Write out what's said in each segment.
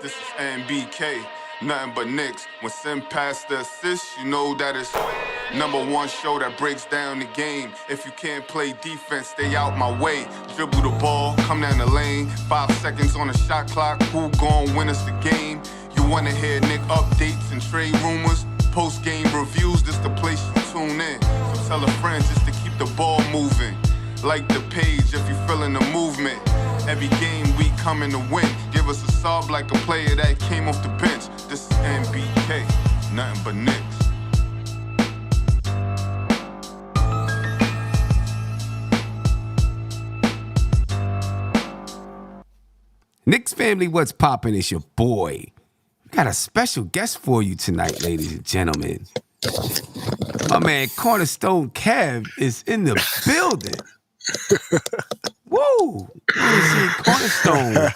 This is NBK, nothing but Knicks. When send past the assist, you know that it's #1 show that breaks down the game. If you can't play defense, stay out my way. Dribble the ball, come down the lane. 5 seconds on the shot clock, who gon' win us the game? You wanna hear Nick updates and trade rumors? Post-game reviews, this the place you tune in. So tell a friend just to keep the ball moving. Like the page if you feeling the movement. Every game we coming to win. Give us a sub like a player that came off the bench. This is NBK, nothing but Knicks. Knicks family, what's poppin'? It's your boy. Got a special guest for you tonight, ladies and gentlemen. My man Cornerstone Kev is in the building. Woo! I haven't seen Cornerstone.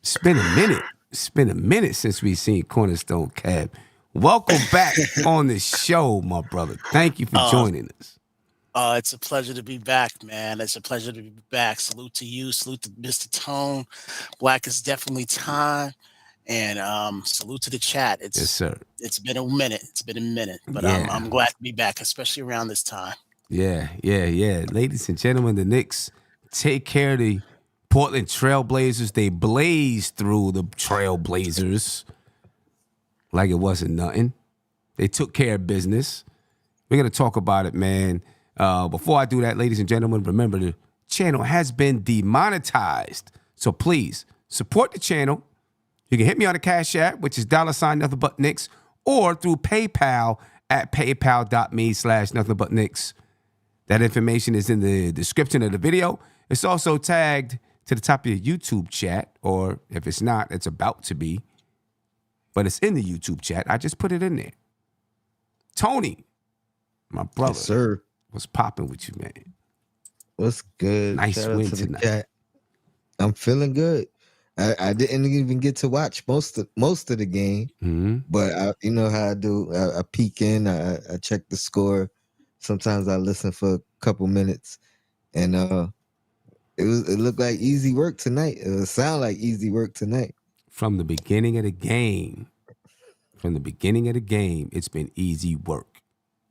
It's been a minute. It's been a minute since we've seen Cornerstone Kev. Welcome back on the show, my brother. Thank you for joining us. It's a pleasure to be back, man. It's a pleasure to be back. Salute to you. Salute to Mr. Tone. Black is definitely time. And salute to the chat. Yes, sir. It's been a minute. But Yeah. I'm glad to be back, especially around this time. Yeah. Ladies and gentlemen, the Knicks take care of the Portland Trailblazers. They blazed through the Trailblazers like it wasn't nothing. They took care of business. We're going to talk about it, man. Before I do that, ladies and gentlemen, remember the channel has been demonetized. So please support the channel. You can hit me on the Cash App, which is $nothing-but-Knicks, or through PayPal at paypal.me/nothing-but-Knicks. That information is in the description of the video. It's also tagged to the top of your YouTube chat, or if it's not, it's about to be. But it's in the YouTube chat. I just put it in there. Tony, my brother. Yes, sir. What's popping with you, man? What's good? Nice Shout out win to the tonight. chat. I'm feeling good. I didn't even get to watch most of the game, but you know how I do. I peek in, I check the score. Sometimes I listen for a couple minutes, and it looked like easy work tonight. It sound like easy work tonight. From the beginning of the game, it's been easy work.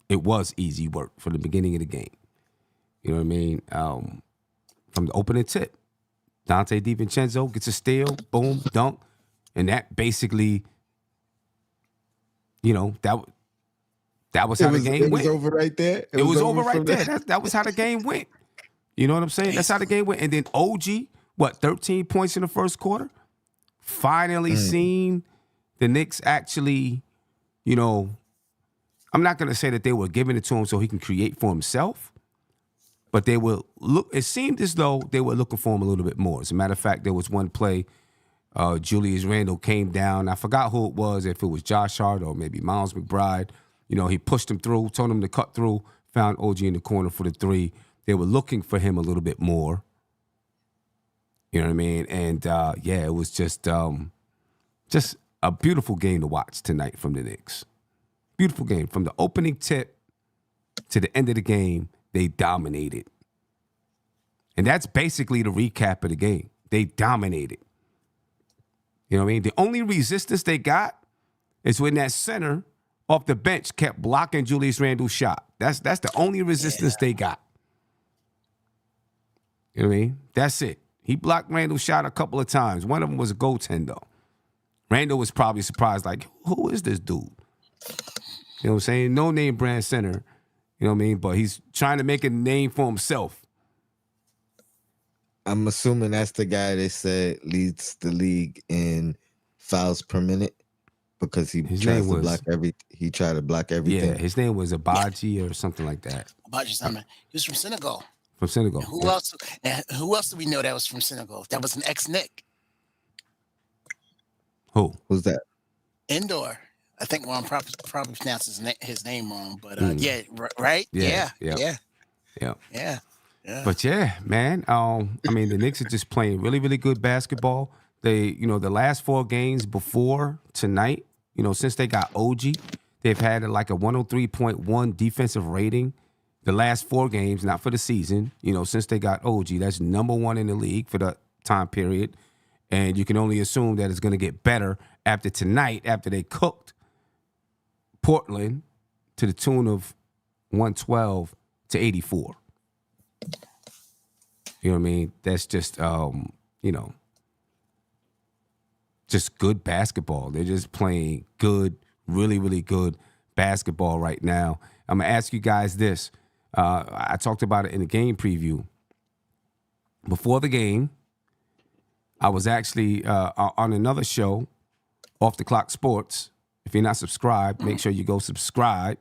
It was easy work from the beginning of the game. You know what I mean? From the opening tip, Dante DiVincenzo gets a steal, boom, dunk, and that basically, you know, that was how the game went. It was over right there. It was over right there. That was how the game went. You know what I'm saying? That's how the game went. And then OG, 13 points in the first quarter? Finally seen the Knicks actually, you know, I'm not going to say that they were giving it to him so he can create for himself, but they were it seemed as though they were looking for him a little bit more. As a matter of fact, there was one play, Julius Randle came down. I forgot who it was, if it was Josh Hart or maybe Miles McBride. You know, he pushed him through, told him to cut through, found OG in the corner for the three. They were looking for him a little bit more. You know what I mean? And, yeah, it was just a beautiful game to watch tonight from the Knicks. Beautiful game. From the opening tip to the end of the game, they dominated. And that's basically the recap of the game. They dominated. You know what I mean? The only resistance they got is when that center off the bench kept blocking Julius Randle's shot. That's the only resistance they got. You know what I mean? That's it. He blocked Randle's shot a couple of times. One of them was a goaltender. Randle was probably surprised, like, who is this dude? You know what I'm saying? No name brand center. You know what I mean? But he's trying to make a name for himself. I'm assuming that's the guy they said leads the league in fouls per minute because he tried to block everything. Yeah, his name was Abaji or something like that. Abaji's not, man. He was from Senegal. From Senegal. Who else do we know that was from Senegal? That was an ex-Knick. Who? Who's that? Indoor. I think I'm probably pronouncing his name wrong, but yeah, right? Yeah. But yeah, man. I mean, the Knicks are just playing really, really good basketball. They, you know, the last 4 games before tonight, you know, since they got OG, they've had like a 103.1 defensive rating. The last 4 games, not for the season, you know, since they got OG, that's #1 in the league for the time period. And you can only assume that it's going to get better after tonight, after they cooked Portland to the tune of 112 to 84. You know what I mean? That's just, just good basketball. They're just playing good, really, really good basketball right now. I'm going to ask you guys this. I talked about it in the game preview. Before the game, I was actually on another show, Off the Clock Sports. If you're not subscribed, make sure you go subscribe.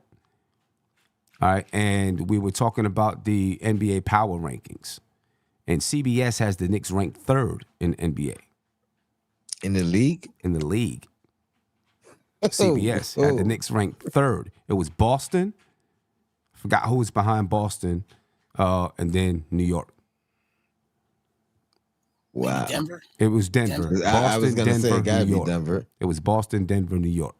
All right. And we were talking about the NBA power rankings. And CBS has the Knicks ranked third in NBA. In the league? In the league. CBS had the Knicks ranked third. It was Boston. Forgot who was behind Boston. And then New York. Wow. Denver? It was Denver. Boston, I was going to say it got to New be York. Denver. It was Boston, Denver, New York.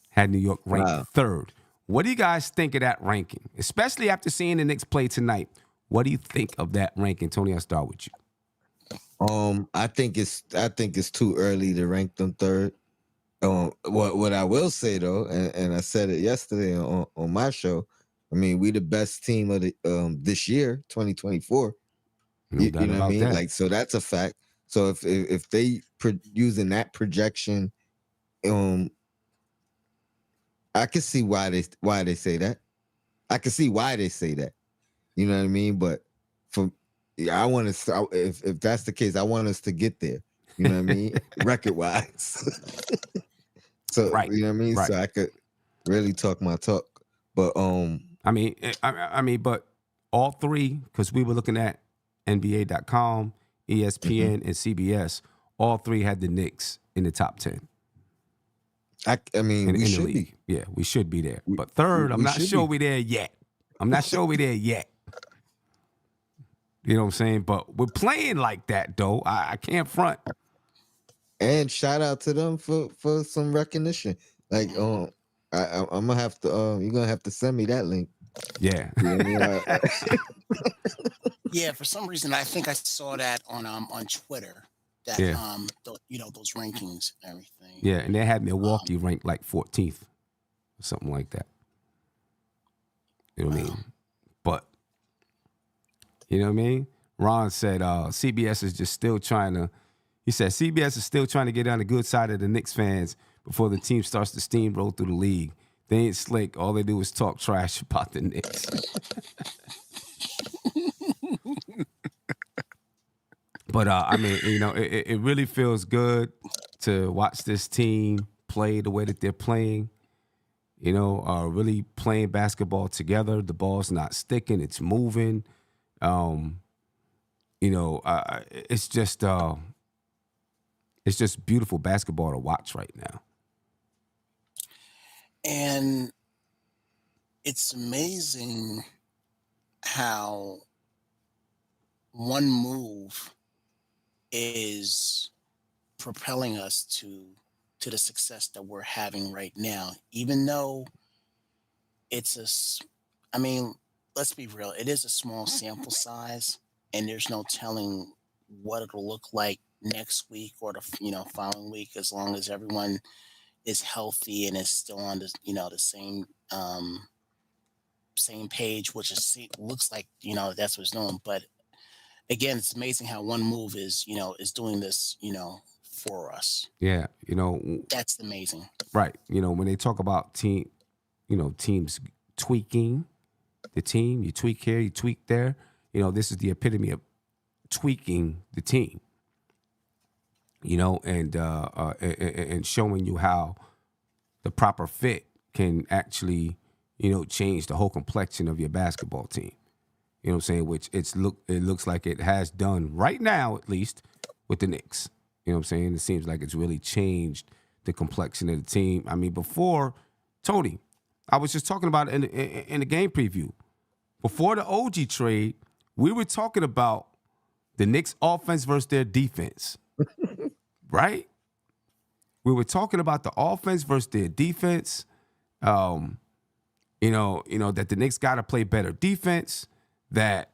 Had New York ranked third. What do you guys think of that ranking? Especially after seeing the Knicks play tonight. What do you think of that ranking? Tony, I'll start with you. I think it's too early to rank them third. What I will say though, and I said it yesterday on my show. I mean, we the best team of the this year, 2024. No You doubt know what I about mean? that. Like, so that's a fact. So if they using that projection, I can see why they say that. I can see why they say that. You know what I mean? But I want to. If that's the case, I want us to get there. You know what I mean? Record wise. So Right. you know what I mean? Right. So I could really talk my talk. But I mean, but all three, because we were looking at NBA.com, ESPN, and CBS. All three had the Knicks in the top 10. I mean, we in should the league. be. Yeah, we should be there. But third, I'm not sure we're there yet. I'm not sure we're there yet. You know what I'm saying? But we're playing like that, though. I can't front. And shout out to them for some recognition. Like, I'm gonna have to. You're gonna have to send me that link. Yeah. You know what I mean? Yeah, for some reason I think I saw that on Twitter. That Yeah. Those rankings and everything. Yeah, and they had Milwaukee ranked like 14th or something like that. You know what I mean? But you know what I mean? Ron said CBS is just still trying to. He said CBS is still trying to get on the good side of the Knicks fans before the team starts to steamroll through the league. They ain't slick. All they do is talk trash about the Knicks. But I mean, it really feels good to watch this team play the way that they're playing. Really playing basketball together. The ball's not sticking; it's moving. It's just beautiful basketball to watch right now. And it's amazing how one move is propelling us to the success that we're having right now. Even though let's be real, it is a small sample size, and there's no telling what it'll look like next week or the following week, as long as everyone is healthy and is still on the same page, which looks like that's what's doing. But again, it's amazing how one move is doing this for us. Yeah, that's amazing. Right. When they talk about teams tweaking the team, you tweak here, you tweak there. This is the epitome of tweaking the team. And showing you how the proper fit can actually, change the whole complexion of your basketball team. You know what I'm saying? Which it looks like it has done right now, at least with the Knicks. You know what I'm saying? It seems like it's really changed the complexion of the team. I mean, before, Tony, I was just talking about it in the game preview. Before the OG trade, we were talking about the Knicks offense versus their defense. Right? We were talking about the offense versus their defense. That the Knicks got to play better defense, that,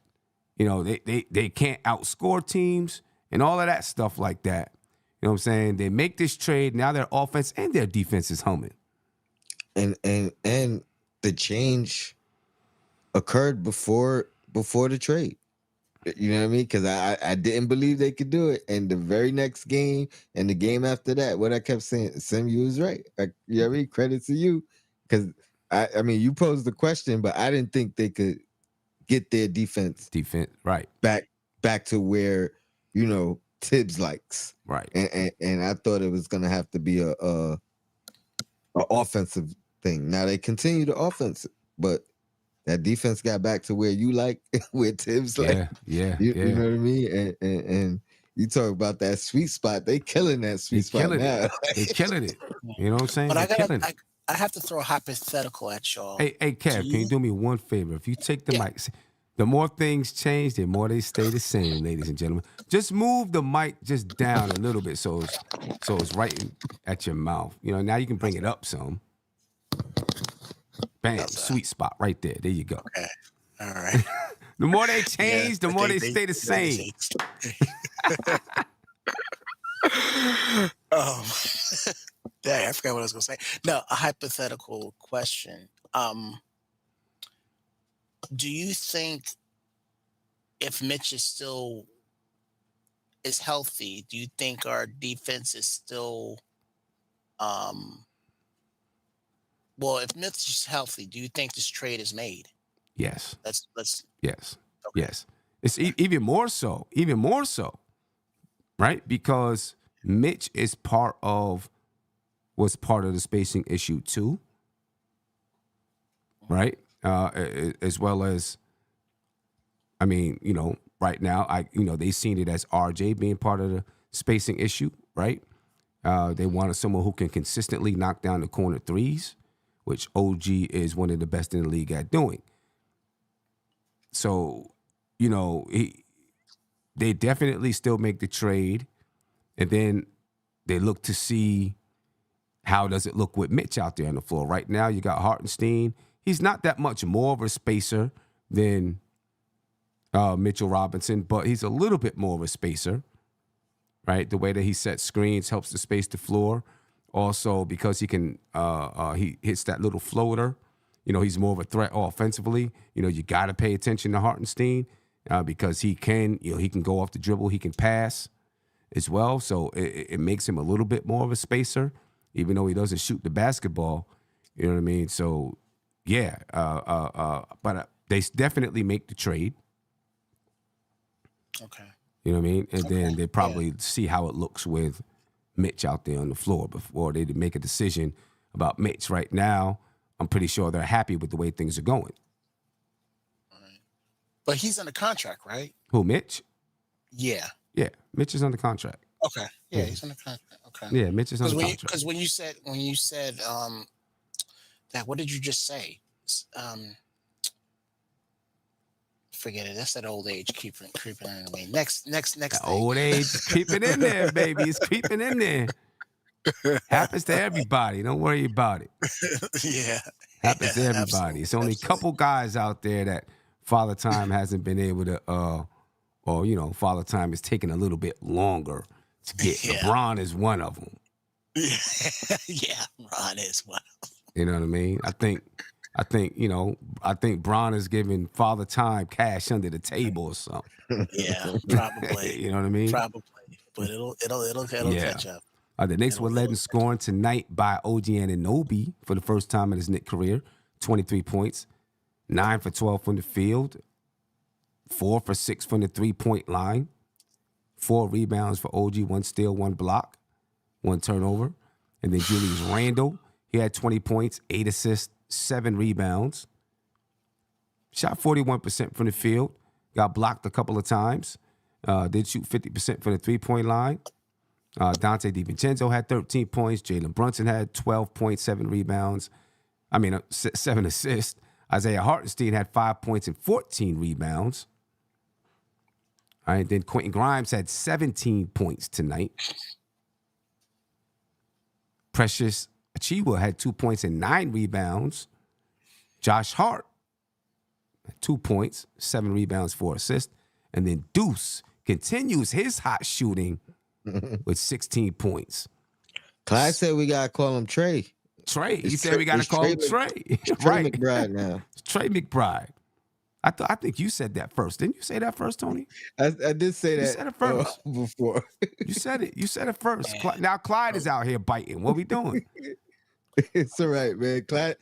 they can't outscore teams, and all of that stuff like that. You know what I'm saying? They make this trade. Now their offense and their defense is humming. And the change occurred before the trade. You know what I mean? Because I didn't believe they could do it. And the very next game and the game after that, what I kept saying, Sim, you was right. You know what I mean? Credit to you. Because I mean, you posed the question, but I didn't think they could get their defense right back to where, you know, Tibbs likes. Right. And I thought it was gonna have to be a offensive thing. Now they continue the offense, but that defense got back to where you like, where Tibbs like. You know what I mean? And you talk about that sweet spot. They killing that sweet spot now. They killing it. You know what I'm saying? But I have to throw a hypothetical at y'all. Hey, Kev, can you do me one favor? If you take the mic, the more things change, the more they stay the same, ladies and gentlemen. Just move the mic just down a little bit so it's right at your mouth. You know, now you can bring it up some. Bam, sweet spot right there. There you go. Okay. All right. The more they change, the more they stay the same. Dang, I forgot what I was going to say. No, a hypothetical question. Do you think if Mitch is healthy, do you think our defense is still well, if Mitch is healthy, do you think this trade is made? Yes. Yes. Okay. Yes. It's even more so, right? Because Mitch was part of the spacing issue too, right? As well as, I mean, you know, right now, they seen it as RJ being part of the spacing issue, right? They wanted someone who can consistently knock down the corner threes, which OG is one of the best in the league at doing. So, you know, they definitely still make the trade, and then they look to see how does it look with Mitch out there on the floor. Right now, you got Hartenstein. He's not that much more of a spacer than Mitchell Robinson, but he's a little bit more of a spacer, right? The way that he sets screens helps to space the floor. Also, because he can, he hits that little floater. You know, he's more of a threat offensively. You know, you got to pay attention to Hartenstein because he can go off the dribble. He can pass as well. So it makes him a little bit more of a spacer, even though he doesn't shoot the basketball. You know what I mean? So, yeah. But they definitely make the trade. Okay. You know what I mean? And then they probably see how it looks with Mitch out there on the floor before they make a decision about Mitch. Right now, I'm pretty sure they're happy with the way things are going. All right. But he's under contract, right? Who, Mitch? Yeah. Yeah, Mitch is under contract. Okay. Yeah, he's under contract. Okay. Yeah, Mitch is under contract. Because when you said that, what did you just say? Forget it. That's that old age creeping in the way. Next thing. Old age is creeping in there, baby. It's creeping in there. Happens to everybody. Don't worry about it. Yeah. Happens to everybody. It's only a couple guys out there that Father Time hasn't been able to, or, you know, Father Time is taking a little bit longer to get. Yeah. LeBron is one of them. Yeah, Ron is one of them. You know what I mean? I think Bron is giving Father Time cash under the table or something. Yeah, probably. You know what I mean? Probably, but it'll catch up. The Knicks were led in scoring tonight by OG Anunoby for the first time in his Knicks career. 23 points, 9 for 12 from the field, 4 for 6 from the three-point line, 4 rebounds for OG, 1 steal, 1 block, 1 turnover. And then Julius Randle, he had 20 points, 8 assists, 7 rebounds. Shot 41% from the field. Got blocked a couple of times. Did shoot 50% from the three-point line. Dante DiVincenzo had 13 points. Jalen Brunson had 12.7 rebounds. 7 assists. Isaiah Hartenstein had 5 points and 14 rebounds. All right, then Quentin Grimes had 17 points tonight. Precious Achiuwa had 2 points and 9 rebounds. Josh Hart had 2 points, 7 rebounds, 4 assists. And then Deuce continues his hot shooting with 16 points. Clyde said we gotta call him Trey. Trey. He said we got to call him Trey. It's Right. Trey McBride now. Trey McBride. I think you said that first. Didn't you say that first, Tony? I did say that. You said it first. Before. You said it. You said it first. Now Clyde is out here biting. What we doing? It's all right, man. Clyde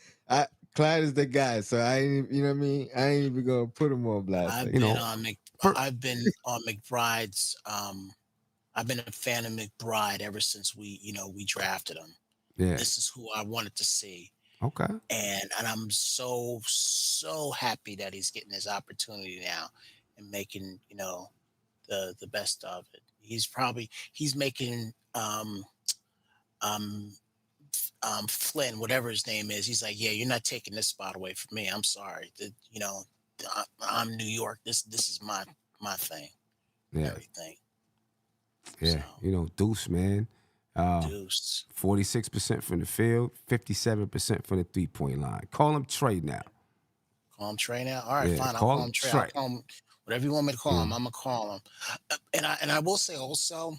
is the guy, so I ain't. You know what I mean? I ain't even gonna put him on blast. I've been on McBride's. I've been a fan of McBride ever since we drafted him. Yeah. This is who I wanted to see. Okay. And I'm so happy that he's getting his opportunity now and making, the best of it. He's making Flynn, whatever his name is, he's like, yeah, you're not taking this spot away from me. I'm sorry. I'm New York. This is my thing. Yeah. Everything. Yeah. So. Deuce, man. Deuce. 46% from the field, 57% from the 3-point line. Call him Trey now. Call him Trey now? All right, Yeah, fine. I'll call him Trey. I'll call him whatever you want me to call him. I'm going to call him. And I will say also,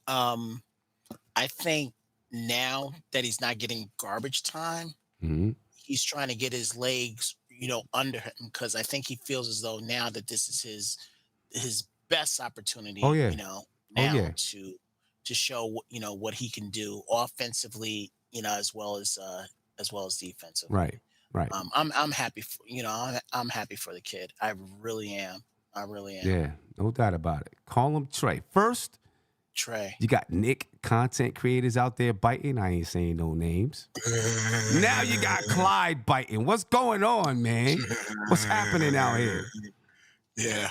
I think now that he's not getting garbage time, he's trying to get his legs, under him, because I think he feels as though now that this is his best opportunity, now to show what he can do offensively, as well as defensively. Right. I'm happy for I'm happy for the kid. I really am. Yeah, no doubt about it. Call him Trey. First, Trey. You got Nick content creators out there biting. I ain't saying no names. Now you got Clyde biting. What's going on, man? What's happening out here? Yeah.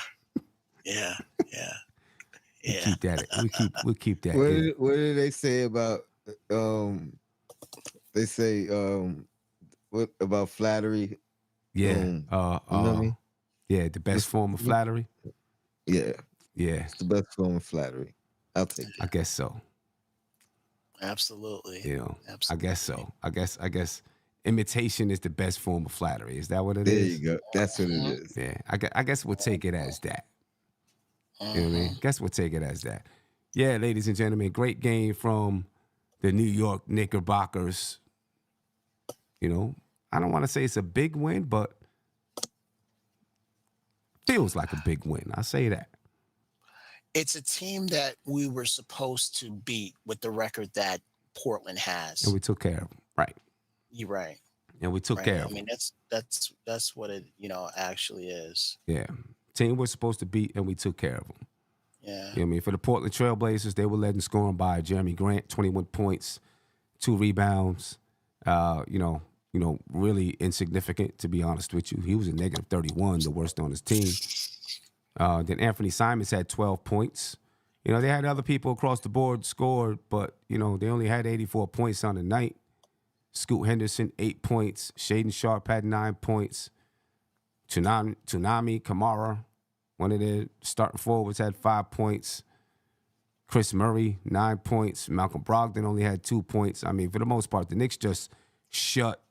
We'll keep that. What did they say about they say what about flattery? Yeah. You know what I mean? Yeah, the best form of flattery. Yeah. Yeah. It's the best form of flattery. I'll take it. I guess so. Absolutely. Absolutely. I guess so. I guess imitation is the best form of flattery. Is that what it is? There you go. That's what it is. Yeah. I guess we'll take it as that. You know what I mean? Guess we'll take it as that. Yeah, ladies and gentlemen, great game from the New York Knickerbockers. I don't want to say it's a big win, but feels like a big win. I'll say that. It's a team that we were supposed to beat with the record that Portland has. And we took care of them. Right. You're right. And we took care of them. I mean, that's what it, actually is. Yeah. Team we're supposed to beat, and we took care of them. Yeah. For the Portland Trailblazers, they were led in scoring by Jeremy Grant, 21 points, 2 rebounds. Really insignificant, to be honest with you. He was a negative 31, the worst on his team. Then Anthony Simons had 12 points. They had other people across the board scored, but, they only had 84 points on the night. Scoot Henderson, 8 points. Shaden Sharp had 9 points. Tsunami Kamara, one of their starting forwards, had 5 points. Chris Murray, 9 points. Malcolm Brogdon only had 2 points. I mean, for the most part, the Knicks just shut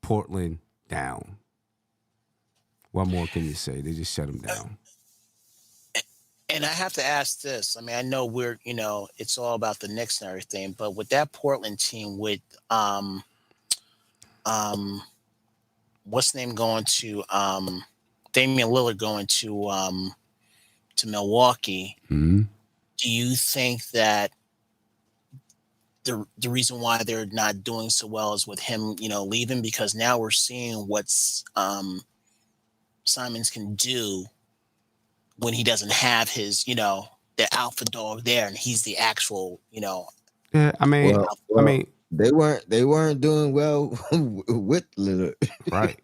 Portland down. What more can you say? They just shut them down. And I have to ask this. I mean, I know we're, it's all about the Knicks and everything, but with that Portland team with what's the name going to Damian Lillard going to Milwaukee, do you think that the reason why they're not doing so well is with him, leaving? Because now we're seeing what Simons can do when he doesn't have his, the alpha dog there, and he's the actual, Yeah, I mean, they weren't doing well with Lillard, right?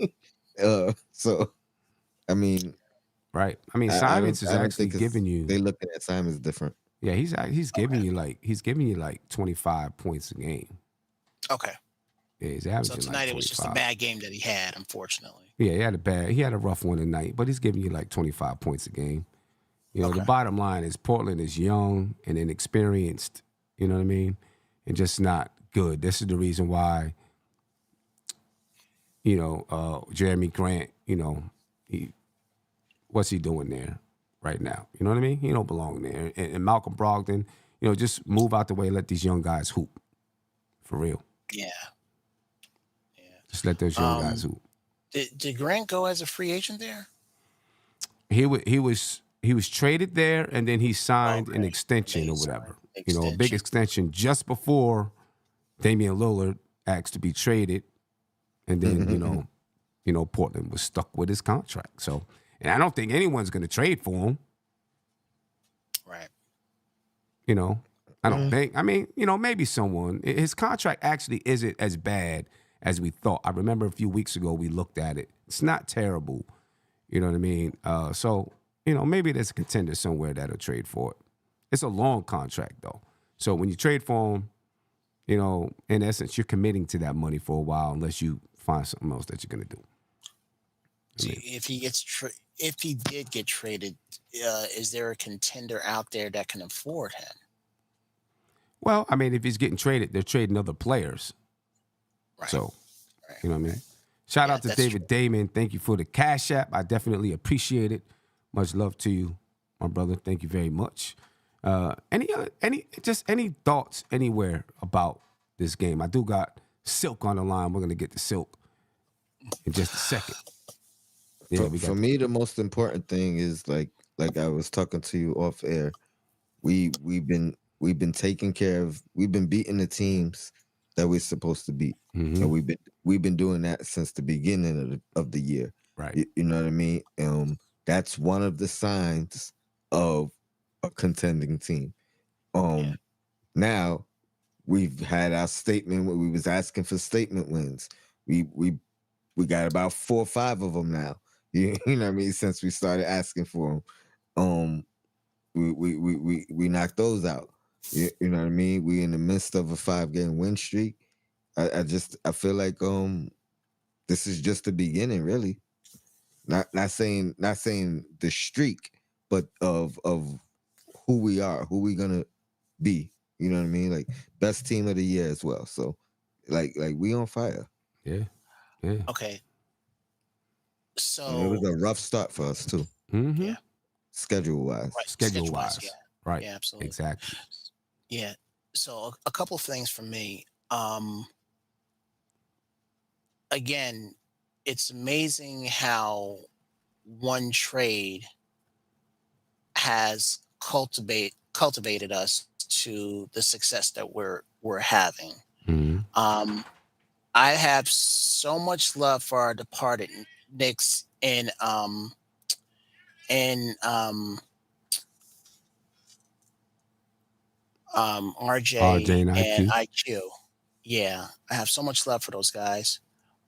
So, I mean, right. I mean, Simons is actually giving you. They looking at Simons different. Yeah, he's giving you like 25 points a game. Okay. Yeah, he's averaging. So tonight it was just a bad game that he had, unfortunately. Yeah, he had a rough one tonight, but he's giving you like 25 points a game. The bottom line is Portland is young and inexperienced, you know what I mean? And just not good. This is the reason why, Jeremy Grant, what's he doing there? right now. You know what I mean? He don't belong there. And Malcolm Brogdon, just move out the way. Let these young guys hoop. For real. Yeah. Just let those young guys hoop. Did Grant go as a free agent there? He was traded there, and then he signed an extension or whatever. A big extension just before Damian Lillard asked to be traded, and then Portland was stuck with his contract. So, and I don't think anyone's going to trade for him. Right. I don't think. I mean, maybe someone. His contract actually isn't as bad as we thought. I remember a few weeks ago we looked at it. It's not terrible. You know what I mean? So, maybe there's a contender somewhere that'll trade for it. It's a long contract, though. So when you trade for him, in essence, you're committing to that money for a while unless you find something else that you're going to do. If he did get traded, is there a contender out there that can afford him? Well, I mean, if he's getting traded, they're trading other players. Right. So, you know what I mean? Shout out to David Damon. Thank you for the Cash App. I definitely appreciate it. Much love to you, my brother. Thank you very much. Any thoughts anywhere about this game? I do got Silk on the line. We're gonna get to Silk in just a second. Yeah, for me, the most important thing is like I was talking to you off air. We've been taking care of. We've been beating the teams that we're supposed to beat, and we've been doing that since the beginning of the year. Right. You know what I mean? That's one of the signs of a contending team. Now we've had our statement. We was asking for statement wins. We got about 4 or 5 of them now. You know what I mean? Since we started asking for them, we knocked those out. You know what I mean? We in the midst of a 5-game win streak. I feel like this is just the beginning, really. Not saying the streak, but of who we are, who we gonna be. You know what I mean? Like best team of the year as well. So like we on fire. Yeah. Okay. So And it was a rough start for us too. Mm-hmm. Yeah. Schedule wise. Right. Schedule wise. Yeah. Right. Yeah, absolutely. Exactly. Yeah. So a couple of things for me. Again, it's amazing how one trade has cultivated us to the success that we're having. Mm-hmm. I have so much love for our departed Knicks and RJ and IQ. Yeah, I have so much love for those guys,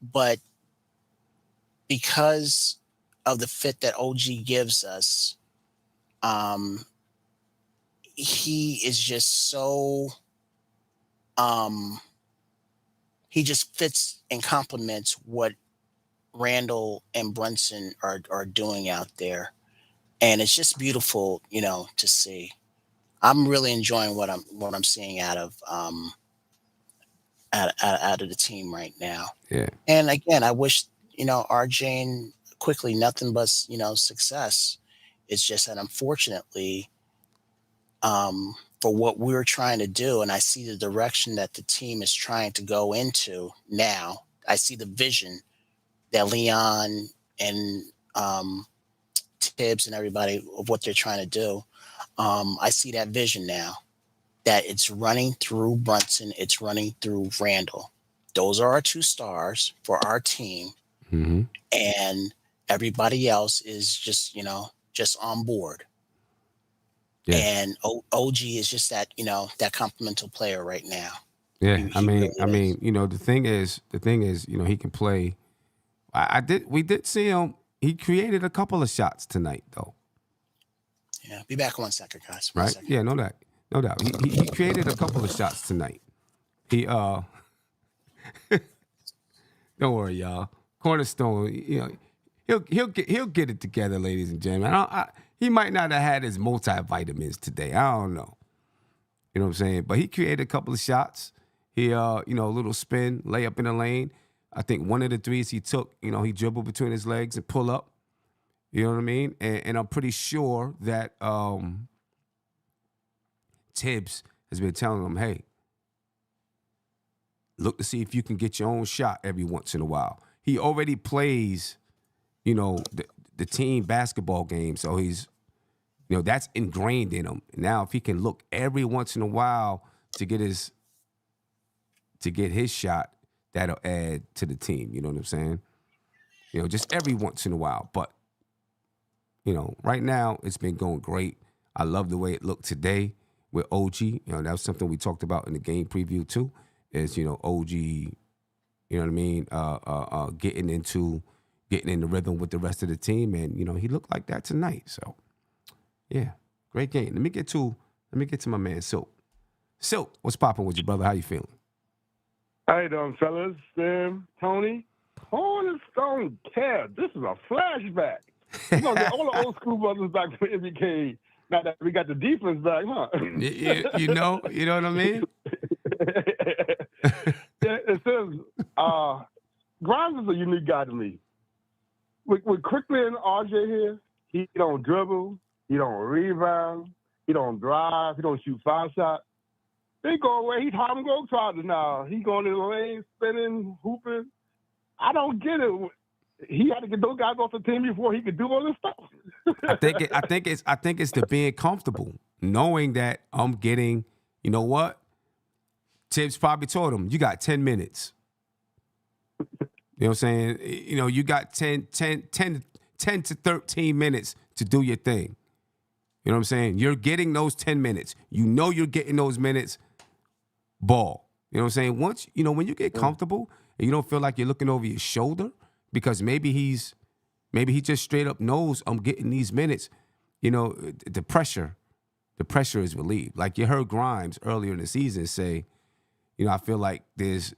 but because of the fit that OG gives us, he is just so he just fits and complements what Randall and Brunson are doing out there, and it's just beautiful, to see. I'm really enjoying what I'm seeing out of the team right now. Yeah. And again, I wish RJ and Quickly nothing but success. It's just that unfortunately, for what we're trying to do, and I see the direction that the team is trying to go into now. I see the vision that Leon and Tibbs and everybody of what they're trying to do. I see that vision now, that it's running through Brunson, it's running through Randall. Those are our 2 stars for our team, and everybody else is just on board. Yeah. And OG is just that that complemental player right now. Yeah, he really the thing is, he can play. We did see him. He created a couple of shots tonight, though. Yeah, be back 1 second, guys. One second. Yeah, no doubt. He created a couple of shots tonight. He don't worry, y'all. Cornerstone, he'll get it together, ladies and gentlemen. He might not have had his multivitamins today. I don't know. You know what I'm saying? But he created a couple of shots. He a little spin, lay up in the lane. I think one of the threes he took, he dribbled between his legs and pull up. You know what I mean? And I'm pretty sure that Tibbs has been telling them, hey, look to see if you can get your own shot every once in a while. He already plays, the team basketball game, so he's, that's ingrained in him. Now, if he can look every once in a while to get his shot, that'll add to the team. You know what I'm saying? Just every once in a while. But, right now it's been going great. I love the way it looked today with OG. That was something we talked about in the game preview too, is, OG, you know what I mean? Getting in the rhythm with the rest of the team. And, he looked like that tonight. So, yeah, great game. Let me get to my man Silk. Silk, what's popping with you, brother? How you feeling? How you doing, fellas? Sam, Tony, Cornerstone care. This is a flashback. We're going to get all the old school brothers back from MBK. Now that we got the defense back, huh? You know what I mean? Yeah, it says, Grimes is a unique guy to me. With Quickly and RJ here, he don't dribble, he don't rebound, he don't drive, he don't shoot foul shots. They go away. He's Harlem Globetrotters now. He going in the lane, spinning, hooping. I don't get it. He had to get those guys off the team before he could do all this stuff. I think it's the being comfortable, knowing that I'm getting. You know what? Tibbs probably told him, you got 10 minutes. You know what I'm saying? You got 10 to 13 minutes to do your thing. You know what I'm saying? You're getting those 10 minutes. You're getting those minutes. Ball. You know what I'm saying? Once, when you get comfortable and you don't feel like you're looking over your shoulder, because maybe he just straight up knows I'm getting these minutes, the pressure is relieved. Like you heard Grimes earlier in the season say, I feel like there's,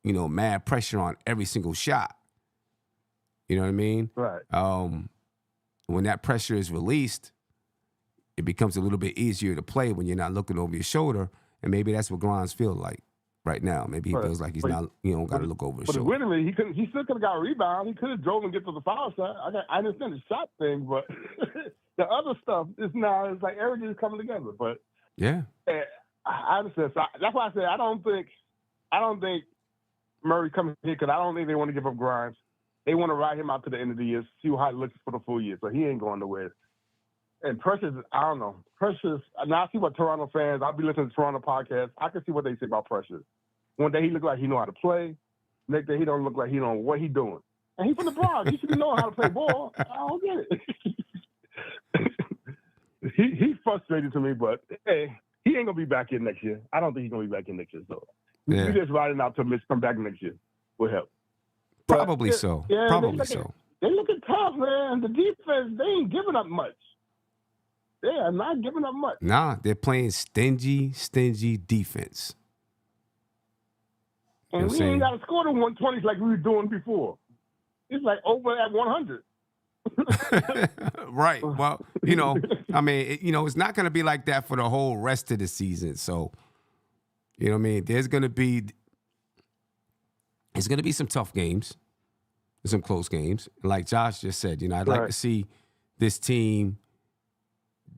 mad pressure on every single shot. You know what I mean? Right. When that pressure is released, it becomes a little bit easier to play when you're not looking over your shoulder. And maybe that's what Grimes feels like right now. Maybe he feels like he's not, got to look over his shoulder. But admittedly, he still could have got a rebound. He could have drove and get to the foul shot. I understand the shot thing, but the other stuff is now, it's like everything is coming together. But yeah, I understand. So that's why I said I don't think Murray coming here because I don't think they want to give up Grimes. They want to ride him out to the end of the year, see how it looks for the full year. So he ain't going nowhere. And Precious, I don't know. Precious, now I see what Toronto fans, I'll be listening to Toronto podcasts. I can see what they say about Precious. One day he look like he know how to play. Next day he don't look like he know what he doing. And he from the Bronx. He should be knowing how to play ball. I don't get it. He's frustrated to me, but hey, he ain't going to be back here next year. I don't think he's going to be back here next year. So yeah. we're just riding out till Mitch come back next year. Will help. Probably so. Yeah, Probably so. They looking tough, man. The defense, they ain't giving up much. They are not giving up much. Nah, they're playing stingy defense. And we ain't got to score the 120s like we were doing before. It's like over at 100. Right. Well, it's not going to be like that for the whole rest of the season. So, you know what I mean? There's going to be some tough games, some close games. Like Josh just said, I'd like to see this team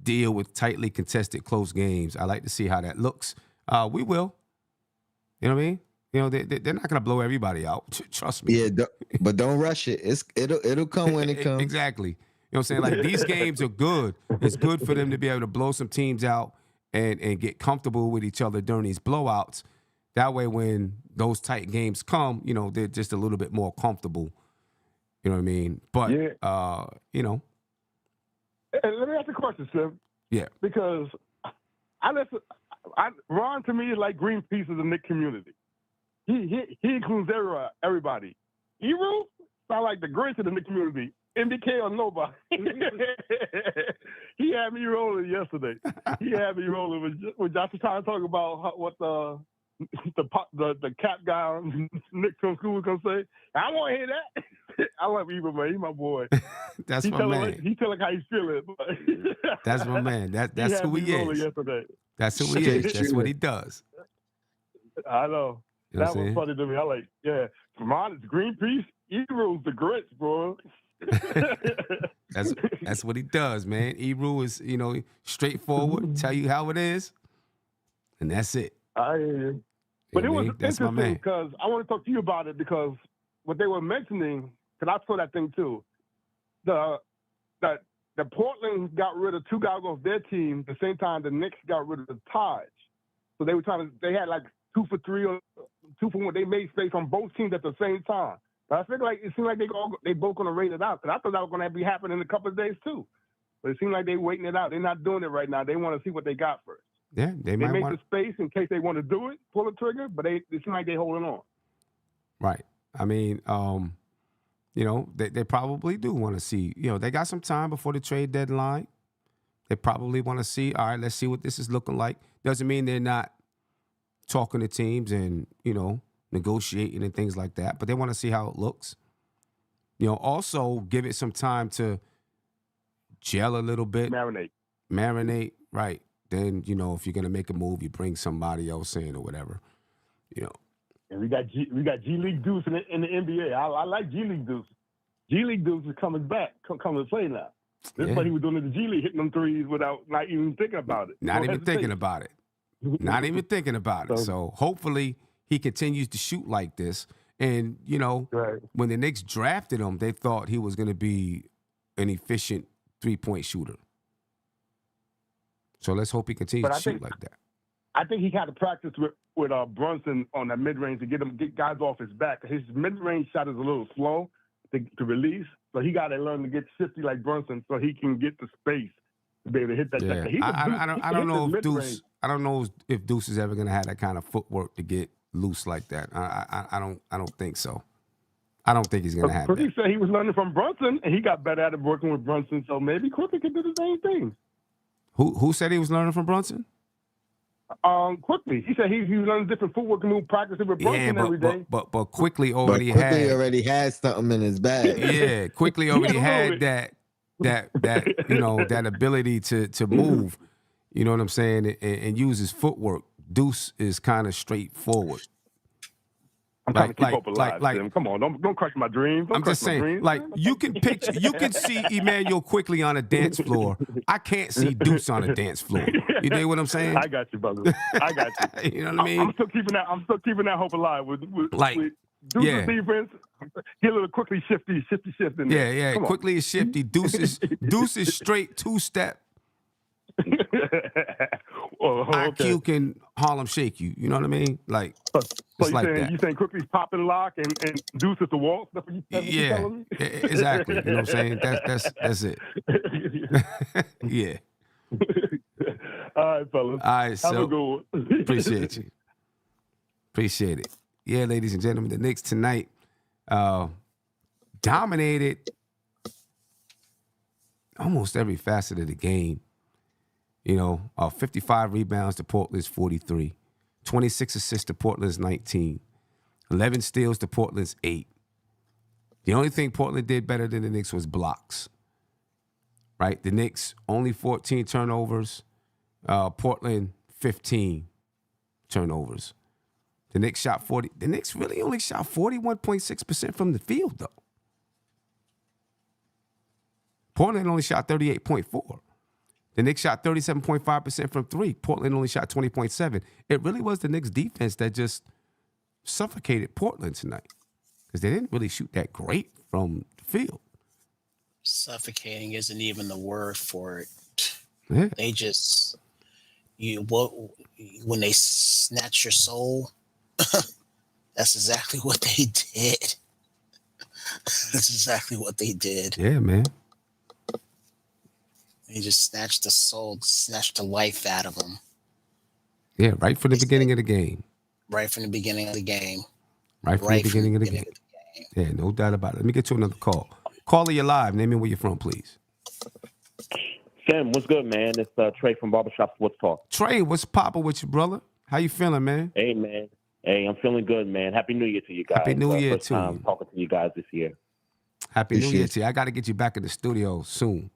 deal with tightly contested close games. I like to see how that looks. We will. You know what I mean? They're not going to blow everybody out. Trust me. Yeah, but don't rush it. It'll come when it comes. Exactly. You know what I'm saying? Like these games are good. It's good for them to be able to blow some teams out and get comfortable with each other during these blowouts. That way, when those tight games come, they're just a little bit more comfortable. You know what I mean? But And let me ask you a question, Slim. Yeah. Because Ron to me is like Greenpeace of the Knicks community. He includes everybody. Ebro sound like the Grinch of the Knicks community. MBK or nobody. He had me rolling yesterday. He had me rolling with Josh was trying to talk about what the cap guy on Knicks from school was gonna say. I want to hear that. I love Ebro, man. He's my boy. That's my man. He tell like how he's feeling. That's my man. That's who he is. Yesterday. That's who he is. That's what he does. I know. You know that was funny to me. I like, yeah. From honest Greenpeace, Ebro's the Grinch, bro. That's what he does, man. Ebru is, straightforward, tell you how it is, and that's it. I hear you. But it was That's my interesting man. because I want to talk to you about it because what they were mentioning, because I saw that thing too. The Portland got rid of 2 guys off their team at the same time the Knicks got rid of the Taj. So they had like 2 for 3 or 2 for 1. They made space on both teams at the same time. But I feel like it seemed like they both going to rate it out because I thought that was going to be happening in a couple of days too. But it seemed like they're waiting it out. They're not doing it right now. They want to see what they got first. Yeah, they might make want the space in case they want to do it, pull the trigger, but it seems like they're holding on. Right. I mean, they probably do want to see. They got some time before the trade deadline. They probably want to see, all right, let's see what this is looking like. Doesn't mean they're not talking to teams and, negotiating and things like that, but they want to see how it looks. Also give it some time to gel a little bit. Marinate, right. Then, if you're going to make a move, you bring somebody else in or whatever, And we got G League Deuce in the NBA. I like G League Deuce. G League Deuce is coming back, coming to play now. This is what he was doing in the G League, hitting them threes without not even thinking about it. Not even thinking about it. So hopefully he continues to shoot like this. And, when the Knicks drafted him, they thought he was going to be an efficient 3-point shooter. So let's hope he continues to shoot like that. I think he had to practice with Brunson on that mid-range to get guys off his back. His mid-range shot is a little slow to release, so he got to learn to get shifty like Brunson so he can get the space to be able to hit that. Yeah. I don't know if Deuce is ever going to have that kind of footwork to get loose like that. I don't think so. I don't think he's going to have that. He said he was learning from Brunson, and he got better at it working with Brunson, so maybe Quickly could do the same thing. Who said he was learning from Brunson? Quickly. He said he was learning different footwork and move practicing with Brunson every day. But Quickly already had something in his bag. Yeah, Quickly already had that ability to move. You know what I'm saying? And use his footwork. Deuce is kind of straightforward. I'm trying to keep hope alive. Come on, don't crush my dreams. I'm just saying, you can see Emmanuel Quickly on a dance floor. I can't see Deuce on a dance floor. You know what I'm saying? I got you, brother. I got you. You know what I mean? I'm still keeping that hope alive with Deuce's defense. Get a little Quickly shift in there. Yeah. Quickly is shifty. Deuce is straight 2-step. IQ can Harlem shake you. You know what I mean? Like, so that. You saying Quickly's popping lock and Deuce is the wall? That's what you telling me? Exactly. You know what I'm saying? That's it. Yeah. All right, fellas. All right, so have a good one. Appreciate you. Appreciate it. Yeah, ladies and gentlemen, the Knicks tonight dominated almost every facet of the game. 55 rebounds to Portland's 43. 26 assists to Portland's 19. 11 steals to Portland's 8. The only thing Portland did better than the Knicks was blocks. Right? The Knicks only 14 turnovers. Portland 15 turnovers. The Knicks shot 40. The Knicks really only shot 41.6% from the field, though. Portland only shot 38.4%. The Knicks shot 37.5% from 3. Portland only shot 20.7%. It really was the Knicks defense that just suffocated Portland tonight because they didn't really shoot that great from the field. Suffocating isn't even the word for it. Yeah. They just when they snatch your soul, that's exactly what they did. That's exactly what they did. Yeah, man. They just snatched the soul, snatched the life out of them. Yeah, right from the beginning of the game. Right from the beginning of the game. Right from the beginning of the game. Yeah, no doubt about it. Let me get to another call. Caller, you're live. Name me where you're from, please. Sam, what's good, man? It's Trey from Barbershop Sports Talk. Trey, what's poppin' with you, brother? How you feeling, man? Hey, man. Hey, I'm feeling good, man. Happy New Year to you guys. Happy New Year first to time you. Talking to you guys this year. Happy New Year to you. I got to get you back in the studio soon.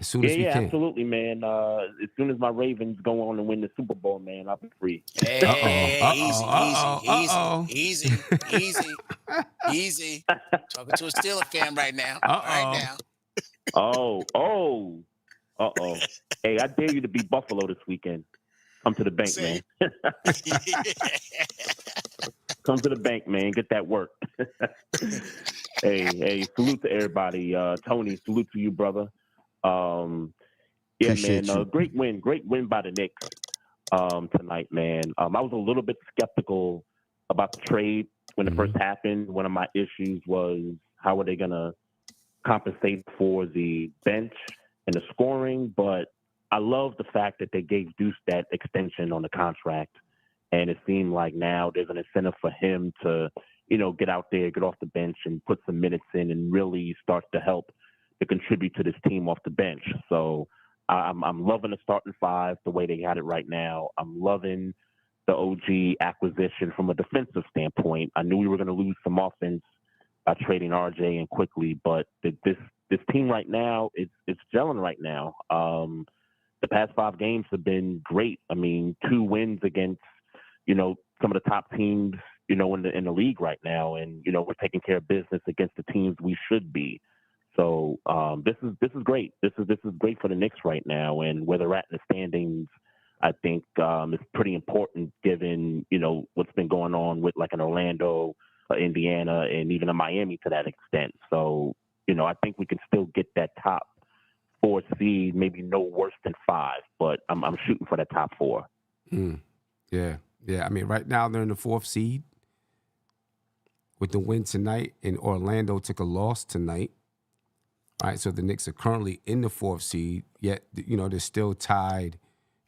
as soon as we can. Absolutely, man. As soon as my Ravens go on and win the Super Bowl, man, I'll be free. Easy. Talking to a Steelers fan right now. Right now. Hey, I dare you to beat Buffalo this weekend. Come to the bank, man. Come to the bank, man. Get that work. Hey, salute to everybody. Tony, salute to you, brother. Appreciate you. Great win by the Knicks tonight, man. I was a little bit skeptical about the trade when it first happened. One of my issues was how are they going to compensate for the bench and the scoring, but I love the fact that they gave Deuce that extension on the contract, and it seemed like now there's an incentive for him to, get out there, get off the bench, and put some minutes in, and really start to help to contribute to this team off the bench. So I'm loving the starting five the way they got it right now. I'm loving the OG acquisition from a defensive standpoint. I knew we were going to lose some offense by trading RJ and quickly, but this team right now, it's gelling right now. The past 5 games have been great. I mean, 2 wins against, some of the top teams, in the league right now. And, we're taking care of business against the teams we should be. So this is great. This is great for the Knicks right now. And where they're at in the standings, I think is pretty important given, what's been going on with like an Orlando, Indiana, and even a Miami to that extent. So, I think we can still get that top 4 seed, maybe no worse than 5, but I'm shooting for that top 4. Yeah. I mean, right now they're in the 4th seed with the win tonight, and Orlando took a loss tonight. All right, so the Knicks are currently in the 4th seed, yet they're still tied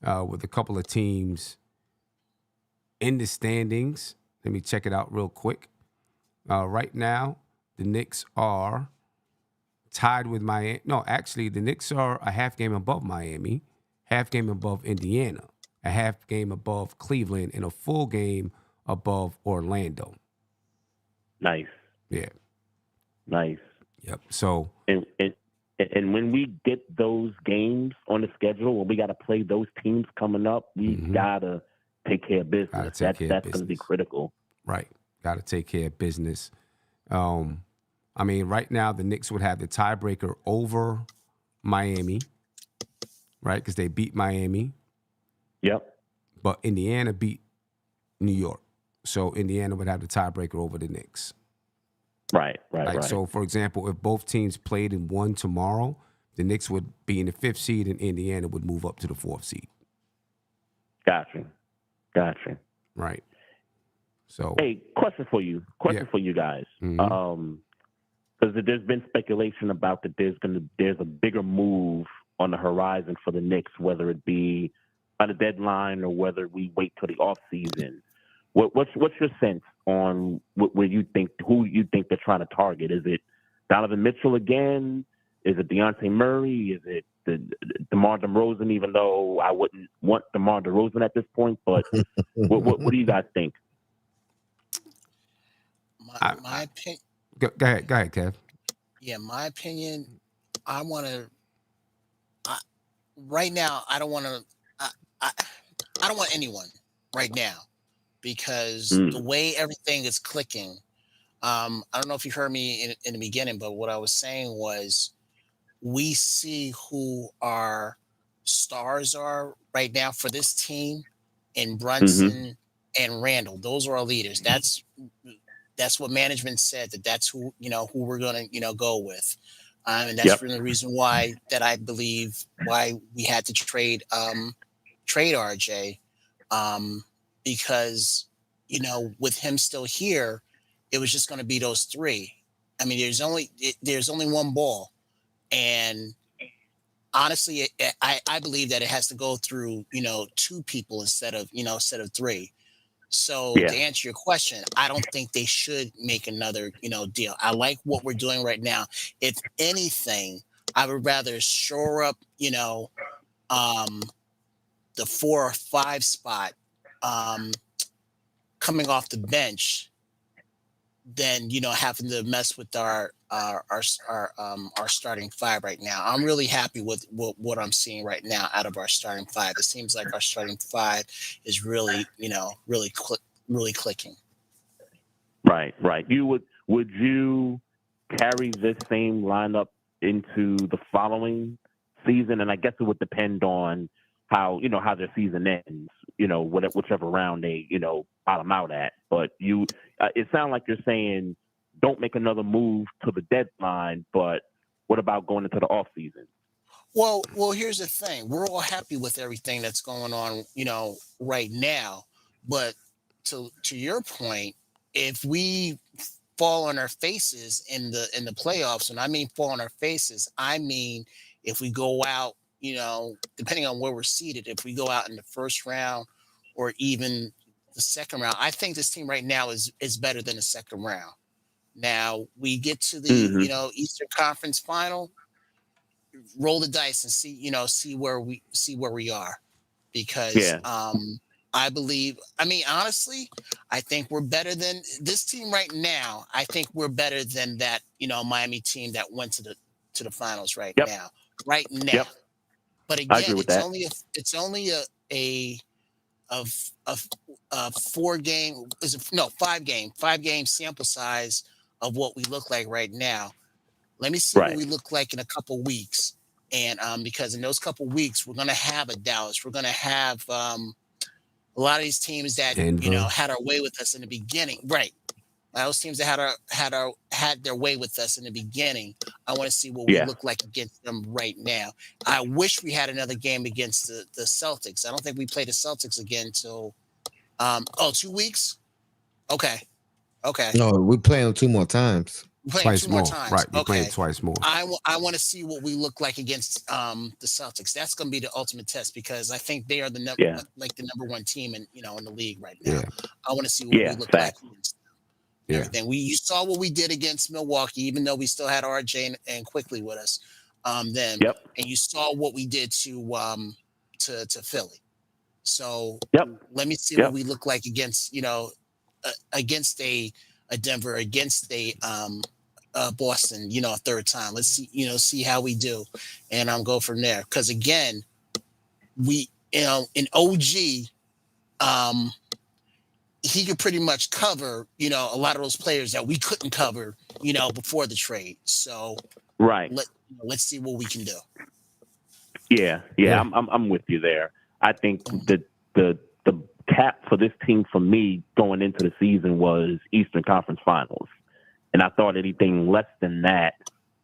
with a couple of teams in the standings. Let me check it out real quick. Right now, the Knicks are tied with Miami. No, actually, the Knicks are a half game above Miami, half game above Indiana, a half game above Cleveland, and a full game above Orlando. Nice. Yeah. Nice. Yep. So and when we get those games on the schedule, when we got to play those teams coming up, we gotta take care of business. That's going to be critical. Right. Got to take care of business. I mean, right now the Knicks would have the tiebreaker over Miami, right? Because they beat Miami. Yep. But Indiana beat New York. So Indiana would have the tiebreaker over the Knicks. Right. So, for example, if both teams played and won tomorrow, the Knicks would be in the 5th seed and Indiana would move up to the 4th seed. Gotcha. Right. So, hey, question for you guys. Because there's been speculation about that there's a bigger move on the horizon for the Knicks, whether it be by the deadline or whether we wait till the off season. What's your sense on who you think they're trying to target? Is it Donovan Mitchell again? Is it Dejounte Murray? Is it DeMar DeRozan? Even though I wouldn't want DeMar DeRozan at this point, but what do you guys think? My opinion. Go ahead, Kev. Yeah, my opinion. I want to. Right now, I don't want to. I don't want anyone right now because the way everything is clicking. I don't know if you heard me in the beginning, but what I was saying was, we see who our stars are right now for this team, in Brunson and Randall. Those are our leaders. That's what management said, that's who we're going to go with, and that's the reason why that I believe why we had to trade RJ, because with him still here, it was just going to be those 3. I mean, there's only one ball, and honestly, I believe that it has to go through 2 people instead of 3. So to answer your question, I don't think they should make another, deal. I like what we're doing right now. If anything, I would rather shore up, the 4 or 5 spot, coming off the bench than having to mess with our starting five right now. I'm really happy with what I'm seeing right now out of our starting five. It seems like our starting five is really really clicking. Right. Would you carry this same lineup into the following season? And I guess it would depend on how their season ends. Whichever round they bottom out at. But it sounds like you're saying don't make another move to the deadline. But what about going into the off season? Well, here's the thing. We're all happy with everything that's going on, right now. But to your point, if we fall on our faces in the playoffs, and I mean fall on our faces, I mean if we go out, depending on where we're seated, if we go out in the first round or even the second round, I think this team right now is better than the second round. Now we get to the Eastern Conference Final, roll the dice and see where we are, because I believe, honestly, I think we're better than this team right now. I think we're better than that Miami team that went to the finals right now. But again, it's only a 5-game sample size of what we look like right now. Let me see what we look like in a couple weeks. And because in those couple weeks, we're going to have a Dallas. We're going to have a lot of these teams that, had our way with us in the beginning. Right. Those teams that had their way with us in the beginning. I want to see what we look like against them right now. I wish we had another game against the Celtics. I don't think we play the Celtics again until 2 weeks. Okay. No, we play them 2 more times. Twice more. Right. We're playing twice more. I want to see what we look like against the Celtics. That's going to be the ultimate test, because I think they are the number one team in the league right now. I want to see what we look like against them. Everything. You saw what we did against Milwaukee, even though we still had RJ and Quickly with us. Then and you saw what we did to Philly. So let me see what we look like against against a Denver, against a Boston, a third time. Let's see how we do, and go from there. Because again, we in OG, he could pretty much cover a lot of those players that we couldn't cover before the trade. So let's see what we can do. I'm with you there. I think the cap for this team for me going into the season was Eastern Conference Finals. And I thought anything less than that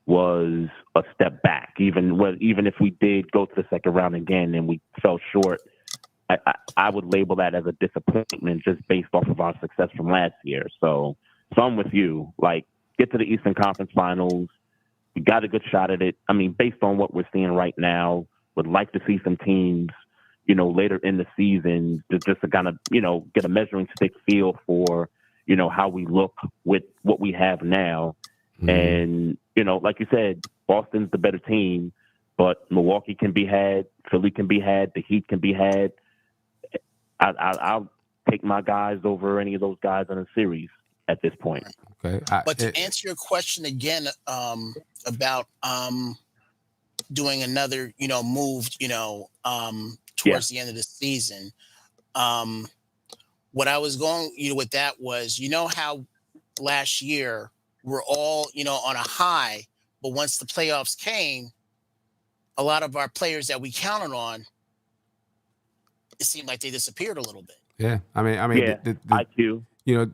was a step back. Even if we did go to the second round again and we fell short, I would label that as a disappointment just based off of our success from last year. So I'm with you. Like, get to the Eastern Conference Finals. We got a good shot at it. Based on what we're seeing right now, would like to see some teams, later in the season just to kind of, get a measuring stick feel for, how we look with what we have now. And, like you said, Boston's the better team, but Milwaukee can be had, Philly can be had, the Heat can be had. I'll take my guys over any of those guys in a series at this point. Okay. But to answer your question again, about doing another, move, towards the end of the season, what I was going, with that was, how last year we're all, on a high, but once the playoffs came, a lot of our players that we counted on, it seemed like they disappeared a little bit. Yeah, the IQ.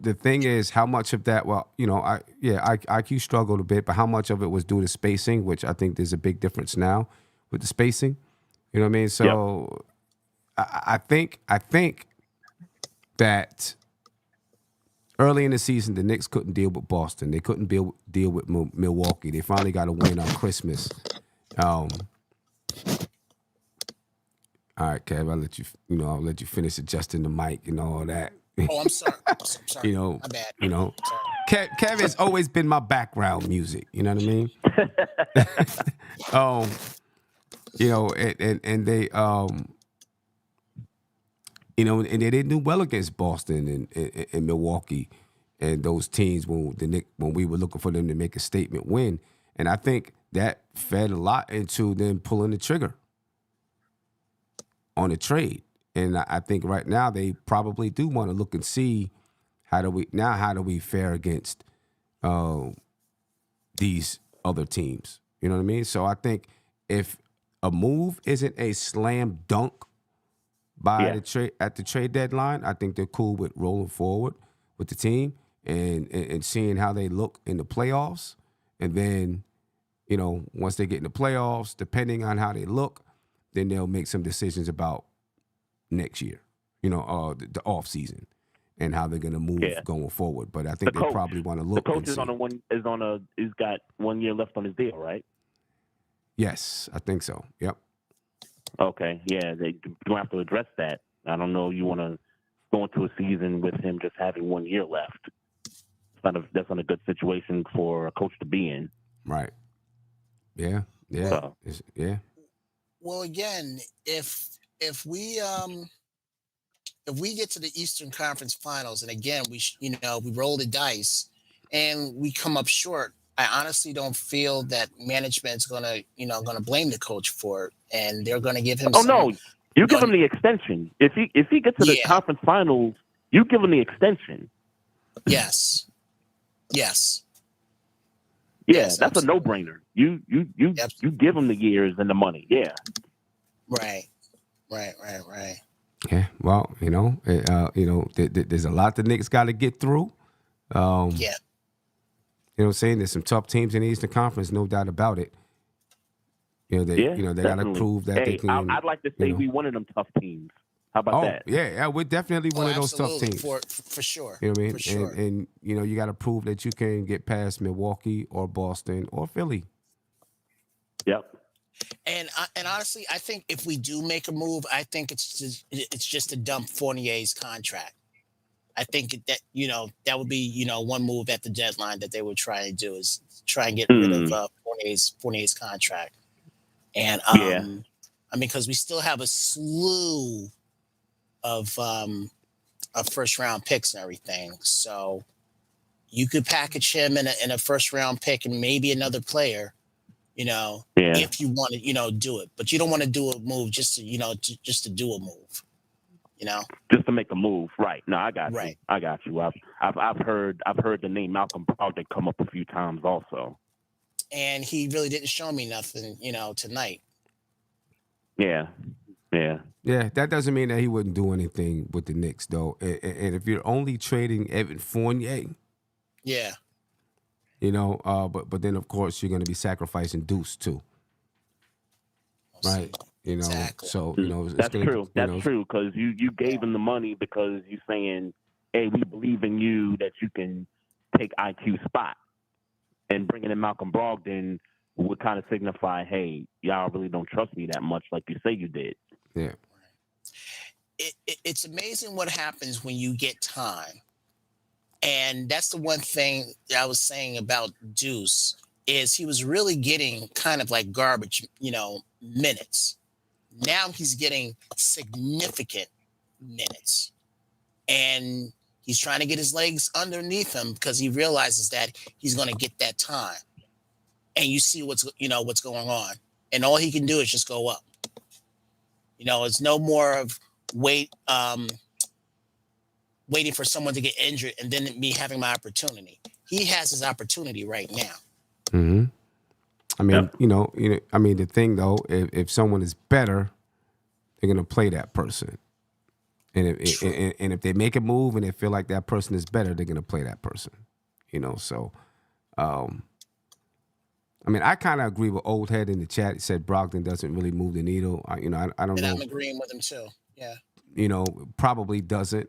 The thing is, how much of that? Well, IQ struggled a bit, but how much of it was due to spacing, which I think there's a big difference now with the spacing. You know what I mean? So, I think that early in the season, the Knicks couldn't deal with Boston. They couldn't deal with Milwaukee. They finally got a win on Christmas. All right, Kev, I'll let you finish adjusting the mic and all that. Oh, I'm sorry. I'm sorry. My bad. Kev has always been my background music. You know what I mean? And they and they didn't do well against Boston and Milwaukee. and those teams when we were looking for them to make a statement win. And I think that fed a lot into them pulling the trigger on the trade. And I think right now they probably do want to look and see how do we fare against these other teams. You know what I mean? So I think if a move isn't a slam dunk by at the trade deadline, I think they're cool with rolling forward with the team and seeing how they look in the playoffs. And then, once they get in the playoffs, depending on how they look, then they'll make some decisions about next year, the off season and how they're going to move going forward. But I think they probably want to look. The coach he's got 1 year left on his deal, right? Yes, I think so. Yep. Okay. Yeah, they don't have to address that. I don't know. You want to go into a season with him just having 1 year left. That's not a good situation for a coach to be in. Right. Yeah. Yeah. So. Yeah. Well, again, if we get to the Eastern Conference Finals, and again we roll the dice, and we come up short, I honestly don't feel that management's gonna blame the coach for it, and they're gonna give him. No, you give him the extension. If he gets to the conference finals, you give him the extension. Yes. Yeah, yes, that's absolutely. a no-brainer. You give him the years and the money. Yeah. Right. Yeah. Well, there's a lot the Knicks got to get through. You know what I'm saying? There's some tough teams in the Eastern Conference, no doubt about it. They got to prove that they can. I'd like to say we one of them tough teams. How about that? Yeah, we're definitely one of those tough teams. For sure. You know what I mean? For sure. And you got to prove that you can get past Milwaukee or Boston or Philly. Yep. And honestly, I think if we do make a move, I think it's just to dump Fournier's contract. I think that that would be one move at the deadline that they would try and do is try and get rid of Fournier's contract. And because we still have a slew of first round picks and everything, so you could package him in a first round pick and maybe another player. If you want to, do it, but you don't want to do a move just to do a move, just to make a move, right? No, I got right. you. I got you. I've heard the name Malcolm Brogdon come up a few times also, and he really didn't show me nothing, tonight. Yeah. That doesn't mean that he wouldn't do anything with the Knicks, though. And if you're only trading Evan Fournier, but then of course you're going to be sacrificing Deuce too, right? Exactly. So that's true. That's true because you gave him the money because you're saying, hey, we believe in you that you can take IQ spot, and bringing in Malcolm Brogdon would kind of signify, hey, y'all really don't trust me that much like you say you did. Yeah. It's amazing what happens when you get time. And that's the one thing I was saying about Deuce is he was really getting kind of like garbage, minutes. Now he's getting significant minutes. And he's trying to get his legs underneath him because he realizes that he's going to get that time. And you see what's going on. And all he can do is just go up. It's no more of waiting for someone to get injured and then me having my opportunity. He has his opportunity right now. Mm-hmm. I mean, the thing though, if someone is better, they're gonna play that person. And if they make a move and they feel like that person is better, they're gonna play that person. So I kind of agree with Old Head in the chat. He said Brogdon doesn't really move the needle. I don't know. And I'm agreeing with him too. Yeah. Probably doesn't.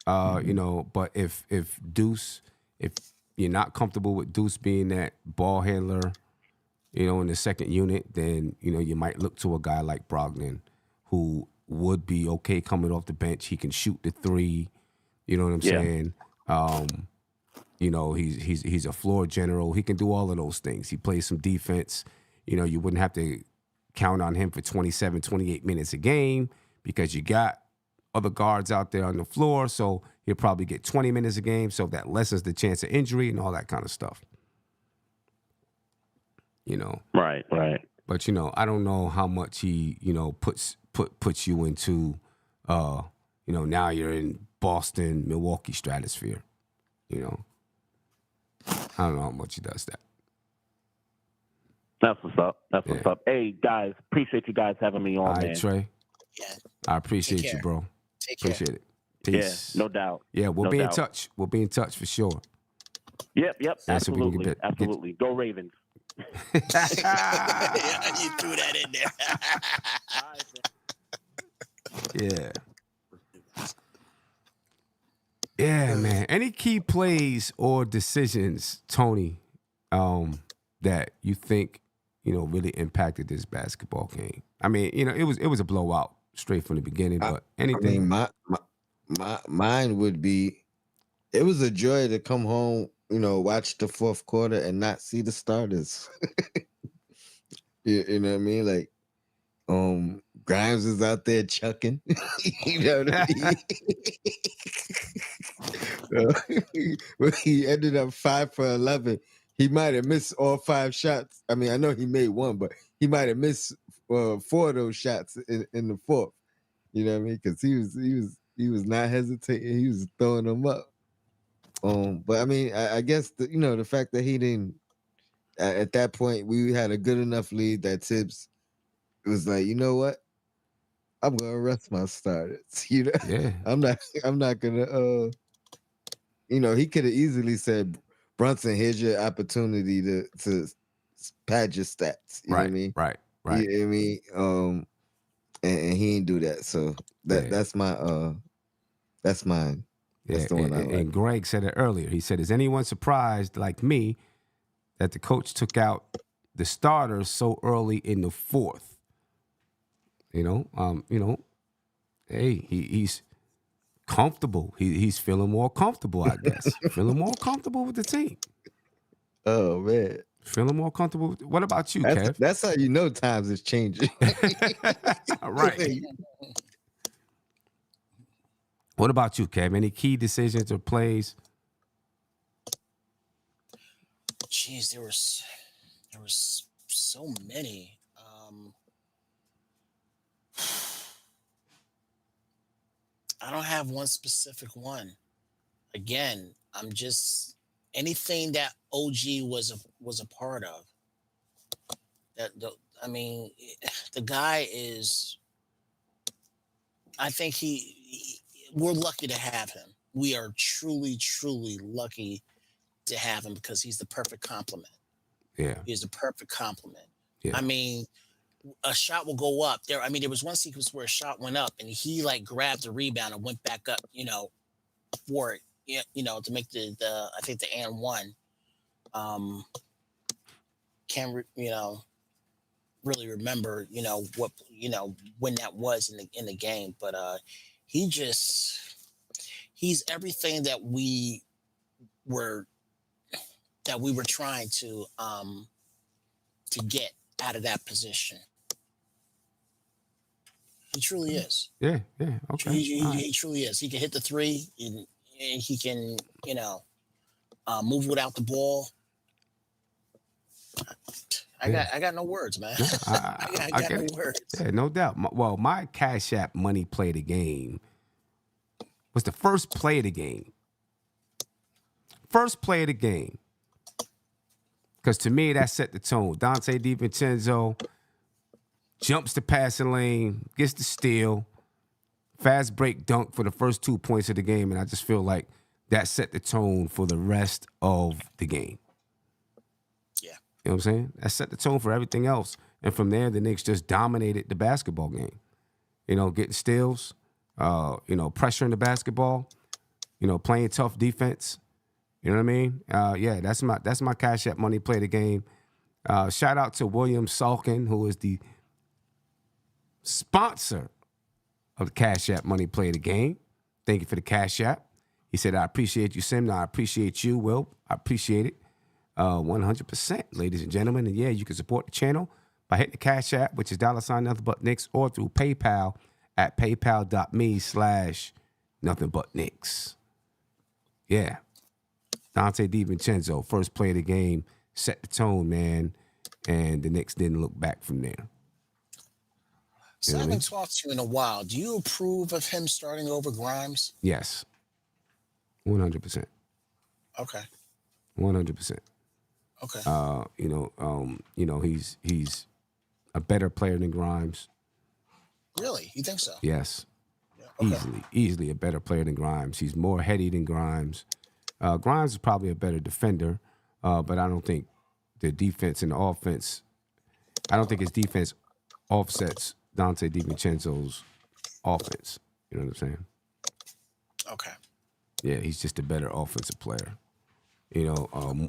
But if Deuce, if you're not comfortable with Deuce being that ball handler, in the second unit, then you might look to a guy like Brogdon, who would be okay coming off the bench. He can shoot the three. You know what I'm saying? He's a floor general. He can do all of those things. He plays some defense. You wouldn't have to count on him for 27, 28 minutes a game because you got other guards out there on the floor. So He'll probably get 20 minutes a game, so that lessens the chance of injury and all that kind of stuff. You know. Right. But, you know, I don't know how much he, you know, puts you into, you know, now you're in Boston, Milwaukee stratosphere. You know. I don't know how much he does that. That's what's up. That's what's up. Hey, guys, appreciate you guys having me on, All right, man. Trey. Yeah. I appreciate you, bro. Take care. Appreciate it. Peace. Yeah, no doubt. Yeah, we'll No be in doubt. touch. We'll be in touch for sure. Yep. Yeah, so we can Absolutely. get- Absolutely. Go Ravens. You threw that in there. Yeah. Yeah, man. Any key plays or decisions, Tony, that you think, you know, really impacted this basketball game? I mean, you know, it was a blowout straight from the beginning, but anything. I mean, mine would be, it was a joy to come home, you know, watch the fourth quarter and not see the starters. You know what I mean? Like, Grimes is out there chucking. You know what I mean? When he ended up 5 for 11. He might have missed all 5 shots. I mean, I know he made one, but he might have missed 4 of those shots in the fourth. You know what I mean? Because he was not hesitating. He was throwing them up. But I mean, I guess the fact that he didn't at that point, we had a good enough lead that Tibbs was like, you know what? I'm gonna rest my starters. You know, Yeah. I'm not gonna. You know, he could have easily said, Brunson, here's your opportunity to pad your stats. You know what I mean? Right. You know what I mean? And he didn't do that. So that's mine. That's Yeah, the one I like. and Greg said it earlier. He said, is anyone surprised like me that the coach took out the starters so early in the fourth? You know, hey, he's comfortable. He's feeling more comfortable, I guess. Feeling more comfortable with the team. Oh man. Feeling more comfortable. What about you, Kev? That's how you know times is changing. Right. What about you, Kev? Any key decisions or plays? Jeez, there was so many. I don't have one specific one. Again, I'm just anything that OG was a part of. The guy is. I think we're lucky to have him. We are truly, truly lucky to have him because he's the perfect complement. Yeah. He's the perfect complement. Yeah. I mean, a shot will go up there. I mean, there was one sequence where a shot went up and he like grabbed the rebound and went back up, you know, for it, you know, to make the I think the and one. Can't really remember, you know, what, you know, when that was in the game, but he's everything that we were trying to get out of that position. He truly is. Yeah. Okay. He truly is. He can hit the three, and he can, you know, move without the ball. I got no words, man. I got no words. Yeah, no doubt. My Cash App money play of the game was the first play of the game. First play of the game. Because to me, that set the tone. Dante DiVincenzo jumps the passing lane, gets the steal, fast break dunk for the first 2 points of the game, and I just feel like that set the tone for the rest of the game. Yeah. You know what I'm saying? That set the tone for everything else. And from there, the Knicks just dominated the basketball game. You know, getting steals, you know, pressuring the basketball, you know, playing tough defense. You know what I mean? Yeah, that's my Cash App money play of the game. Shout out to William Salkin, who is the sponsor of the Cash App money play of the game. Thank you for the Cash App. He said, I appreciate you, Sim. I appreciate you, Will. I appreciate it 100%, ladies and gentlemen. And yeah, you can support the channel by hitting the Cash App, which is $nothing-but-Knicks, or through PayPal at paypal.me/nothing-but-Knicks. Yeah. Dante DiVincenzo, first play of the game, set the tone, man. And the Knicks didn't look back from there. So I haven't talked to you in a while. Do you approve of him starting over Grimes? Yes. 100%. Okay. 100%. Okay. He's a better player than Grimes. Really? You think so? Yes. Yeah. Okay. Easily a better player than Grimes. He's more heady than Grimes. Grimes is probably a better defender, but I don't think the defense and the offense, I don't think his defense offsets Dante DiVincenzo's offense. You know what I'm saying? Okay. Yeah, he's just a better offensive player.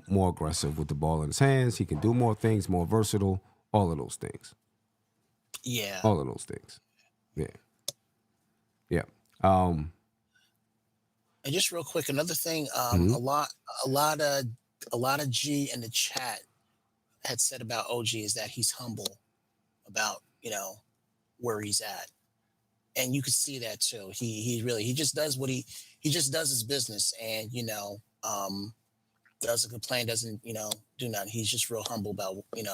More aggressive with the ball in his hands. He can do more things, more versatile, all of those things. Yeah. All of those things. Yeah. Yeah. And just real quick, another thing, a lot of G in the chat had said about OG is that he's humble about, where he's at. And you could see that too. He just does what he just does his business and, doesn't complain, doesn't, do nothing. He's just real humble about, Yeah.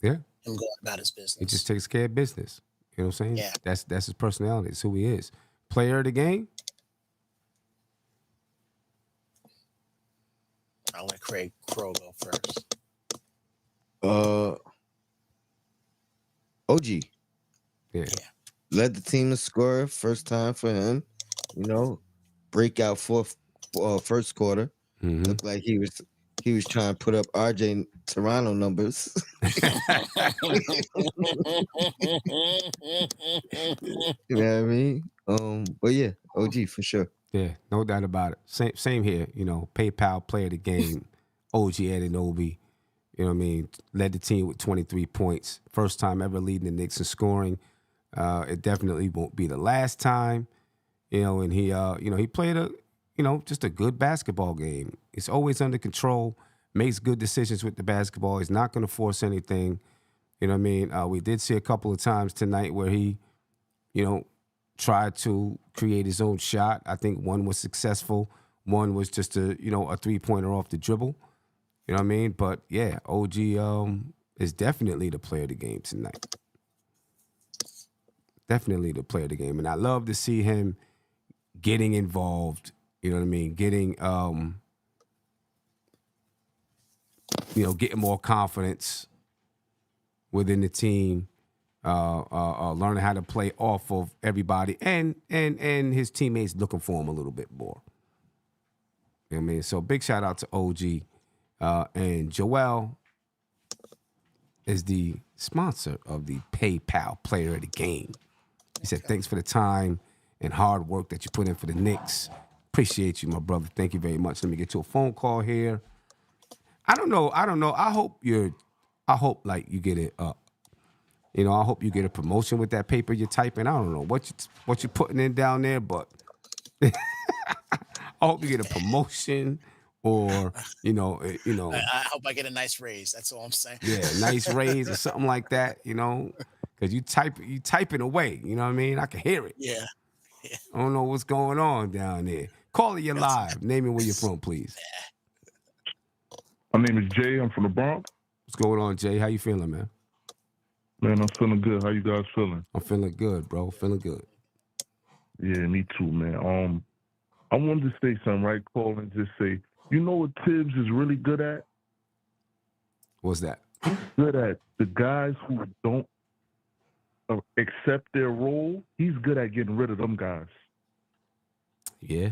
him going about his business. He just takes care of business. You know what I'm saying? Yeah. That's his personality. It's who he is. Player of the game? I'll let Craig Crow go first. OG. Yeah. Led the team to score first time for him. Breakout first quarter. Mm-hmm. Looked like he was trying to put up RJ Toronto numbers. You know what I mean? But yeah, OG for sure. Yeah, no doubt about it. Same here. PayPal player of the game, OG Anunoby. You know what I mean? Led the team with 23 points. First time ever leading the Knicks in scoring. It definitely won't be the last time. And he played just a good basketball game. He's always under control, makes good decisions with the basketball. He's not going to force anything. You know what I mean? We did see a couple of times tonight where he, tried to create his own shot. I think one was successful. One was just a 3-pointer off the dribble. You know what I mean? But yeah, OG is definitely the player of the game tonight. Definitely the player of the game. And I love to see him getting involved. You know what I mean? Getting getting more confidence within the team. Learning how to play off of everybody and his teammates looking for him a little bit more. You know what I mean? So big shout out to OG. And Joel is the sponsor of the PayPal player of the game. He said, thanks for the time and hard work that you put in for the Knicks. Appreciate you, my brother. Thank you very much. Let me get to a phone call here. I don't know. I hope you get it up. I hope you get a promotion with that paper you're typing. I don't know what you're putting in down there, but I hope you get a promotion or I hope I get a nice raise. That's all I'm saying. Yeah, nice raise or something like that. Because you typing away. You know what I mean? I can hear it. Yeah. I don't know what's going on down there. Call it you live. Name me where you're from, please. My name is Jay. I'm from the Bronx. What's going on, Jay? How you feeling, man? Man, I'm feeling good. How you guys feeling? I'm feeling good, bro. Feeling good. Yeah, me too, man. I wanted to say something, right? Call and just say, you know what Tibbs is really good at? What's that? Good at the guys who don't accept their role. He's good at getting rid of them guys. Yeah.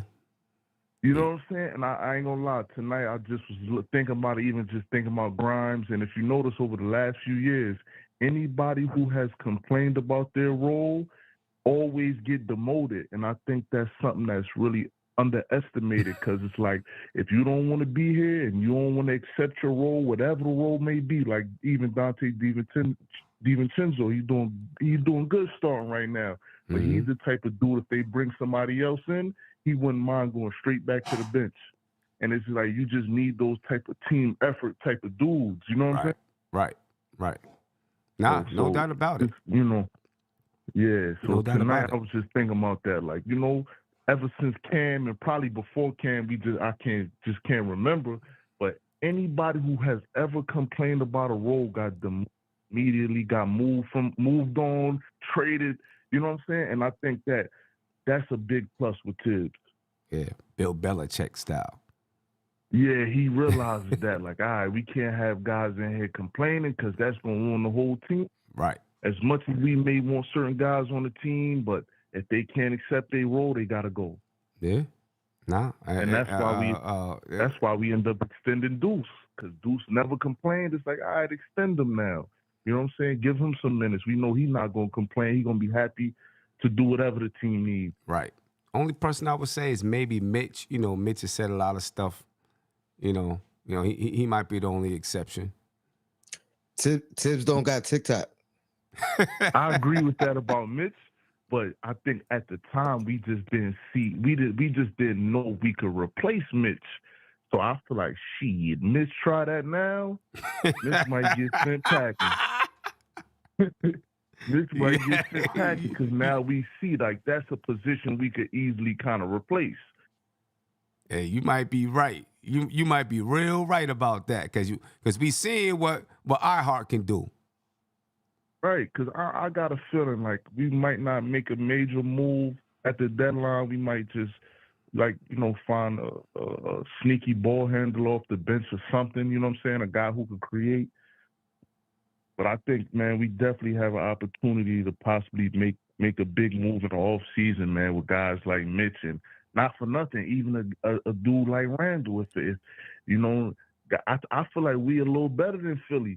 You know what I'm saying? And I ain't gonna lie. Tonight I just was thinking about it, even just thinking about Grimes. And if you notice over the last few years, anybody who has complained about their role always get demoted. And I think that's something that's really underestimated because it's like, if you don't want to be here and you don't want to accept your role, whatever the role may be, like even Dante DiVincenzo, he's doing good starting right now. But he's the type of dude, if they bring somebody else in, he wouldn't mind going straight back to the bench. And it's like, you just need those type of team effort type of dudes. You know what I'm saying? Right. Nah, no doubt about it. Yeah. So no doubt tonight about it. I was just thinking about that. Like, ever since Cam and probably before Cam, I can't remember. But anybody who has ever complained about a role immediately got moved on, traded. You know what I'm saying? And I think that's a big plus with Tibbs. Yeah, Bill Belichick style. Yeah, he realizes that, like, all right, we can't have guys in here complaining because that's going to ruin the whole team. Right. As much as we may want certain guys on the team, but if they can't accept their role, they got to go. Yeah. Nah. And that's why we end up extending Deuce, because Deuce never complained. It's like, all right, extend him now. You know what I'm saying? Give him some minutes. We know he's not going to complain. He's going to be happy to do whatever the team needs. Right. Only person I would say is maybe Mitch. You know, Mitch has said a lot of stuff. You know, he might be the only exception. Tibbs don't got TikTok. I agree with that about Mitch, but I think at the time we just didn't see, we just didn't know we could replace Mitch. So I feel like, shit, Mitch try that now, Mitch might get sent packing. Mitch might get sent packing because now we see like that's a position we could easily kind of replace. Hey, you might be right. You might be real right about that because we seeing what iHeart can do. Right, because I got a feeling like we might not make a major move at the deadline. We might just, like, find a sneaky ball handler off the bench or something, you know what I'm saying? A guy who could create. But I think, man, we definitely have an opportunity to possibly make a big move in the offseason, man, with guys like Mitch. And not for nothing, even a dude like Randall. I feel like we a little better than Philly.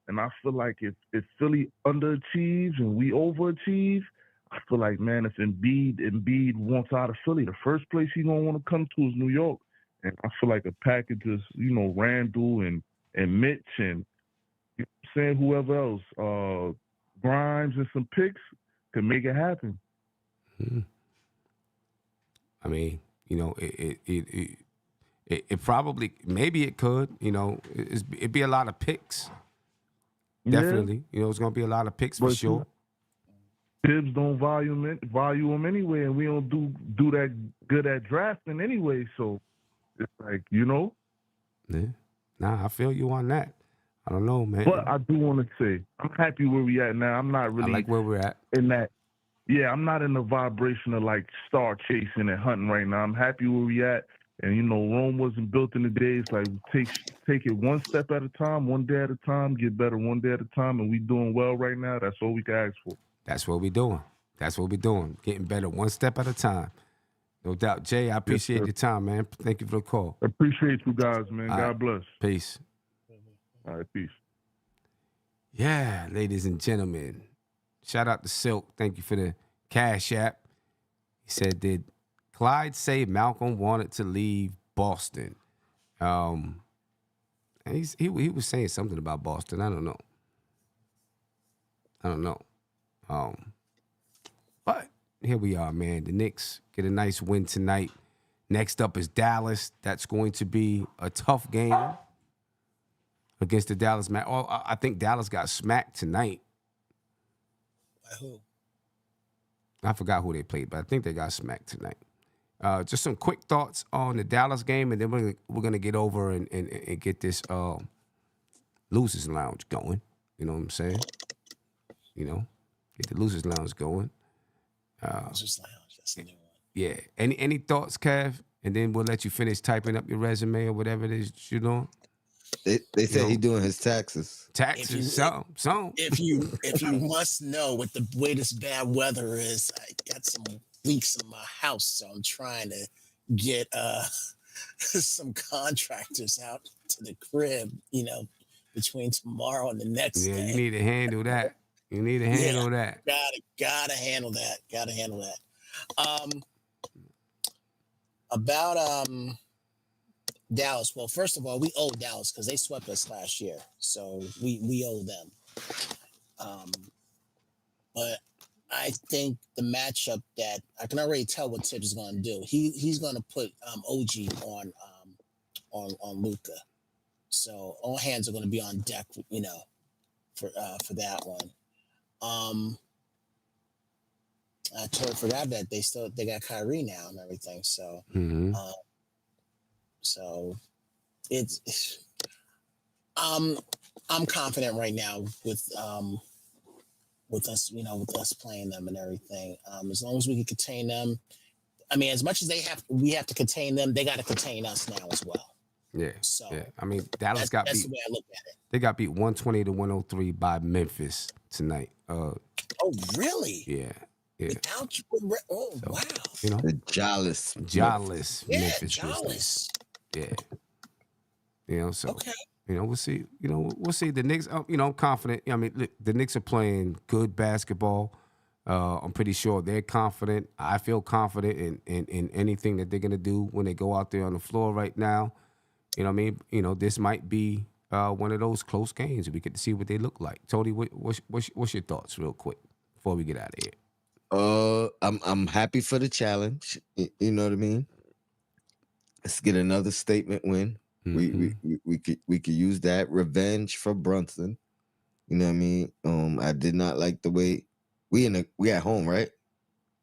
And I feel like if Philly underachieves and we overachieve, I feel like, man, if Embiid wants out of Philly, the first place he's going to want to come to is New York. And I feel like a package is, Randall and Mitch and, saying whoever else, Grimes and some picks can make it happen. Mm-hmm. I mean, it probably, maybe it could, it'd be a lot of picks. Definitely. Yeah. It's going to be a lot of picks for sure. Tibbs don't value them anyway, and we don't do that good at drafting anyway. So it's like, Yeah. Nah, I feel you on that. I don't know, man. But I do want to say, I'm happy where we at now. I'm not really. I like where we're at. In that. Yeah, I'm not in the vibration of like star chasing and hunting right now. I'm happy where we at. And, Rome wasn't built in a day. It's like take it one step at a time, one day at a time, get better one day at a time. And we doing well right now. That's all we can ask for. That's what we're doing. Getting better one step at a time. No doubt. Jay, I appreciate your time, man. Thank you for the call. I appreciate you guys, man. All God right. bless. Peace. All right, peace. Yeah, ladies and gentlemen. Shout out to Silk. Thank you for the Cash App. He said, did Clyde say Malcolm wanted to leave Boston? And he was saying something about Boston. I don't know. But here we are, man. The Knicks get a nice win tonight. Next up is Dallas. That's going to be a tough game against the Dallas. I think Dallas got smacked tonight. By who? I forgot who they played, but I think they got smacked tonight. Just some quick thoughts on the Dallas game, and then we're gonna get over and get this Losers Lounge going. You know what I'm saying? Get the Losers Lounge going. Losers Lounge, that's the new one. Yeah. Any thoughts, Kev? And then we'll let you finish typing up your resume or whatever it is you're doing. They said he's doing his taxes. Something. If you must know what the way this bad weather is, I got some leaks in my house, so I'm trying to get some contractors out to the crib, between tomorrow and the next day. Yeah, you need to handle that. Gotta handle that. About Dallas. Well, first of all, we owe Dallas because they swept us last year, so we owe them. But I think the matchup that I can already tell what Tibbs is going to do. He's going to put OG on Luka, so all hands are going to be on deck, for that one. I totally forgot that they got Kyrie now and everything. So, Mm-hmm. So it's I'm confident right now with us, with us playing them and everything. As long as we can contain them. I mean, as much as we have to contain them, they got to contain us now as well. Yeah. So yeah. I mean, Dallas got that's beat. the way I look at it. They got beat 120-103 by Memphis tonight. Oh, really? Yeah. Yeah. Without wow. The Jollis. Yeah, Memphis Jollis. business. Yeah. So Okay. we'll see. We'll see. The Knicks, I'm confident. I mean, look, the Knicks are playing good basketball. I'm pretty sure they're confident. I feel confident in anything that they're gonna do when they go out there on the floor right now. You know what I mean? This might be one of those close games. We get to see what they look like. Tony, what's your thoughts, real quick, before we get out of here? I'm happy for the challenge. You know what I mean? Let's get another statement win. Mm-hmm. We could use that revenge for Brunson. You know what I mean? I did not like the way we at home, right?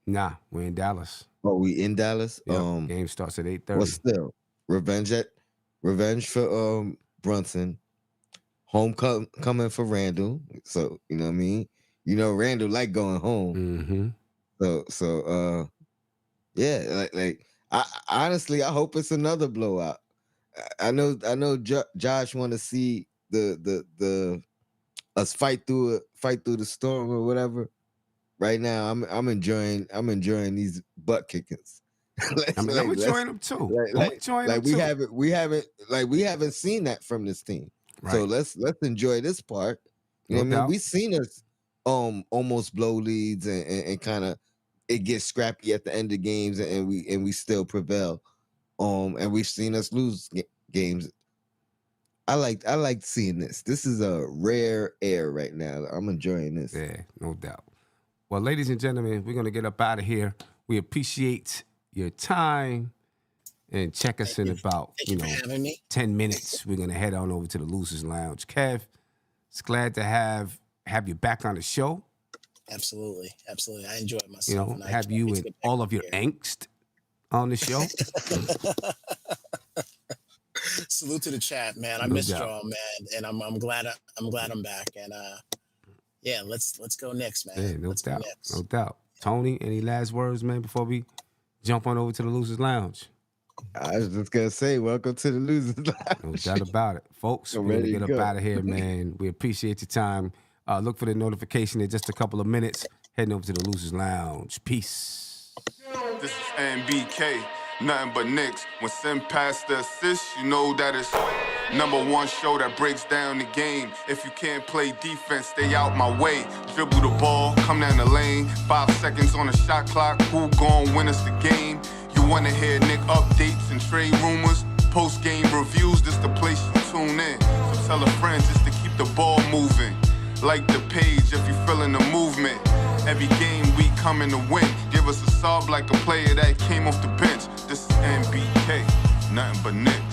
Nah, we're in Dallas. Oh, we in Dallas. Yep. Game starts at 8:30. Well, still revenge for Brunson. Homecoming for Randall. So you know what I mean. Randall like going home. Mm-hmm. So yeah, like I honestly I hope it's another blowout. I know Josh want to see the us fight through the storm or whatever. Right now I'm enjoying these butt kickings. I'm enjoying them too. I'm enjoying them too. We haven't seen that from this team. Right. So let's enjoy this part. You know what I mean? We've seen us almost blow leads and kind of it gets scrappy at the end of games and we still prevail. And we've seen us lose games. I like seeing this. This is a rare air right now. I'm enjoying this. Yeah, no doubt. Well, ladies and gentlemen, we're gonna get up out of here. We appreciate your time and check us in about 10 minutes. We're gonna head on over to the Losers Lounge. Kev, it's glad to have you back on the show. Absolutely. I enjoyed myself. Have you and all of your angst on the show. Salute to the chat, man. I missed y'all, man, and I'm glad I'm back. And yeah, let's go Knicks, man. Yeah, no doubt. Tony, any last words, man, before we jump on over to the Losers Lounge? I was just gonna say, welcome to the Losers Lounge. No doubt about it, folks. We're gonna get up out of here, man. We appreciate your time. Look for the notification in just a couple of minutes. Heading over to the Losers Lounge. Peace. This is NBK, nothing but Knicks. When Sim passed the assist, you know that it's #1 show that breaks down the game. If you can't play defense, stay out my way. Dribble the ball, come down the lane. 5 seconds on the shot clock. Who gon' win us the game? You wanna hear Nick updates and trade rumors? Post-game reviews, this the place you tune in. So tell a friend just to keep the ball moving. Like the page if you feeling the movement. Every game we coming to win. Give us a sub like a player that came off the bench. This is NBK, nothing but Knicks.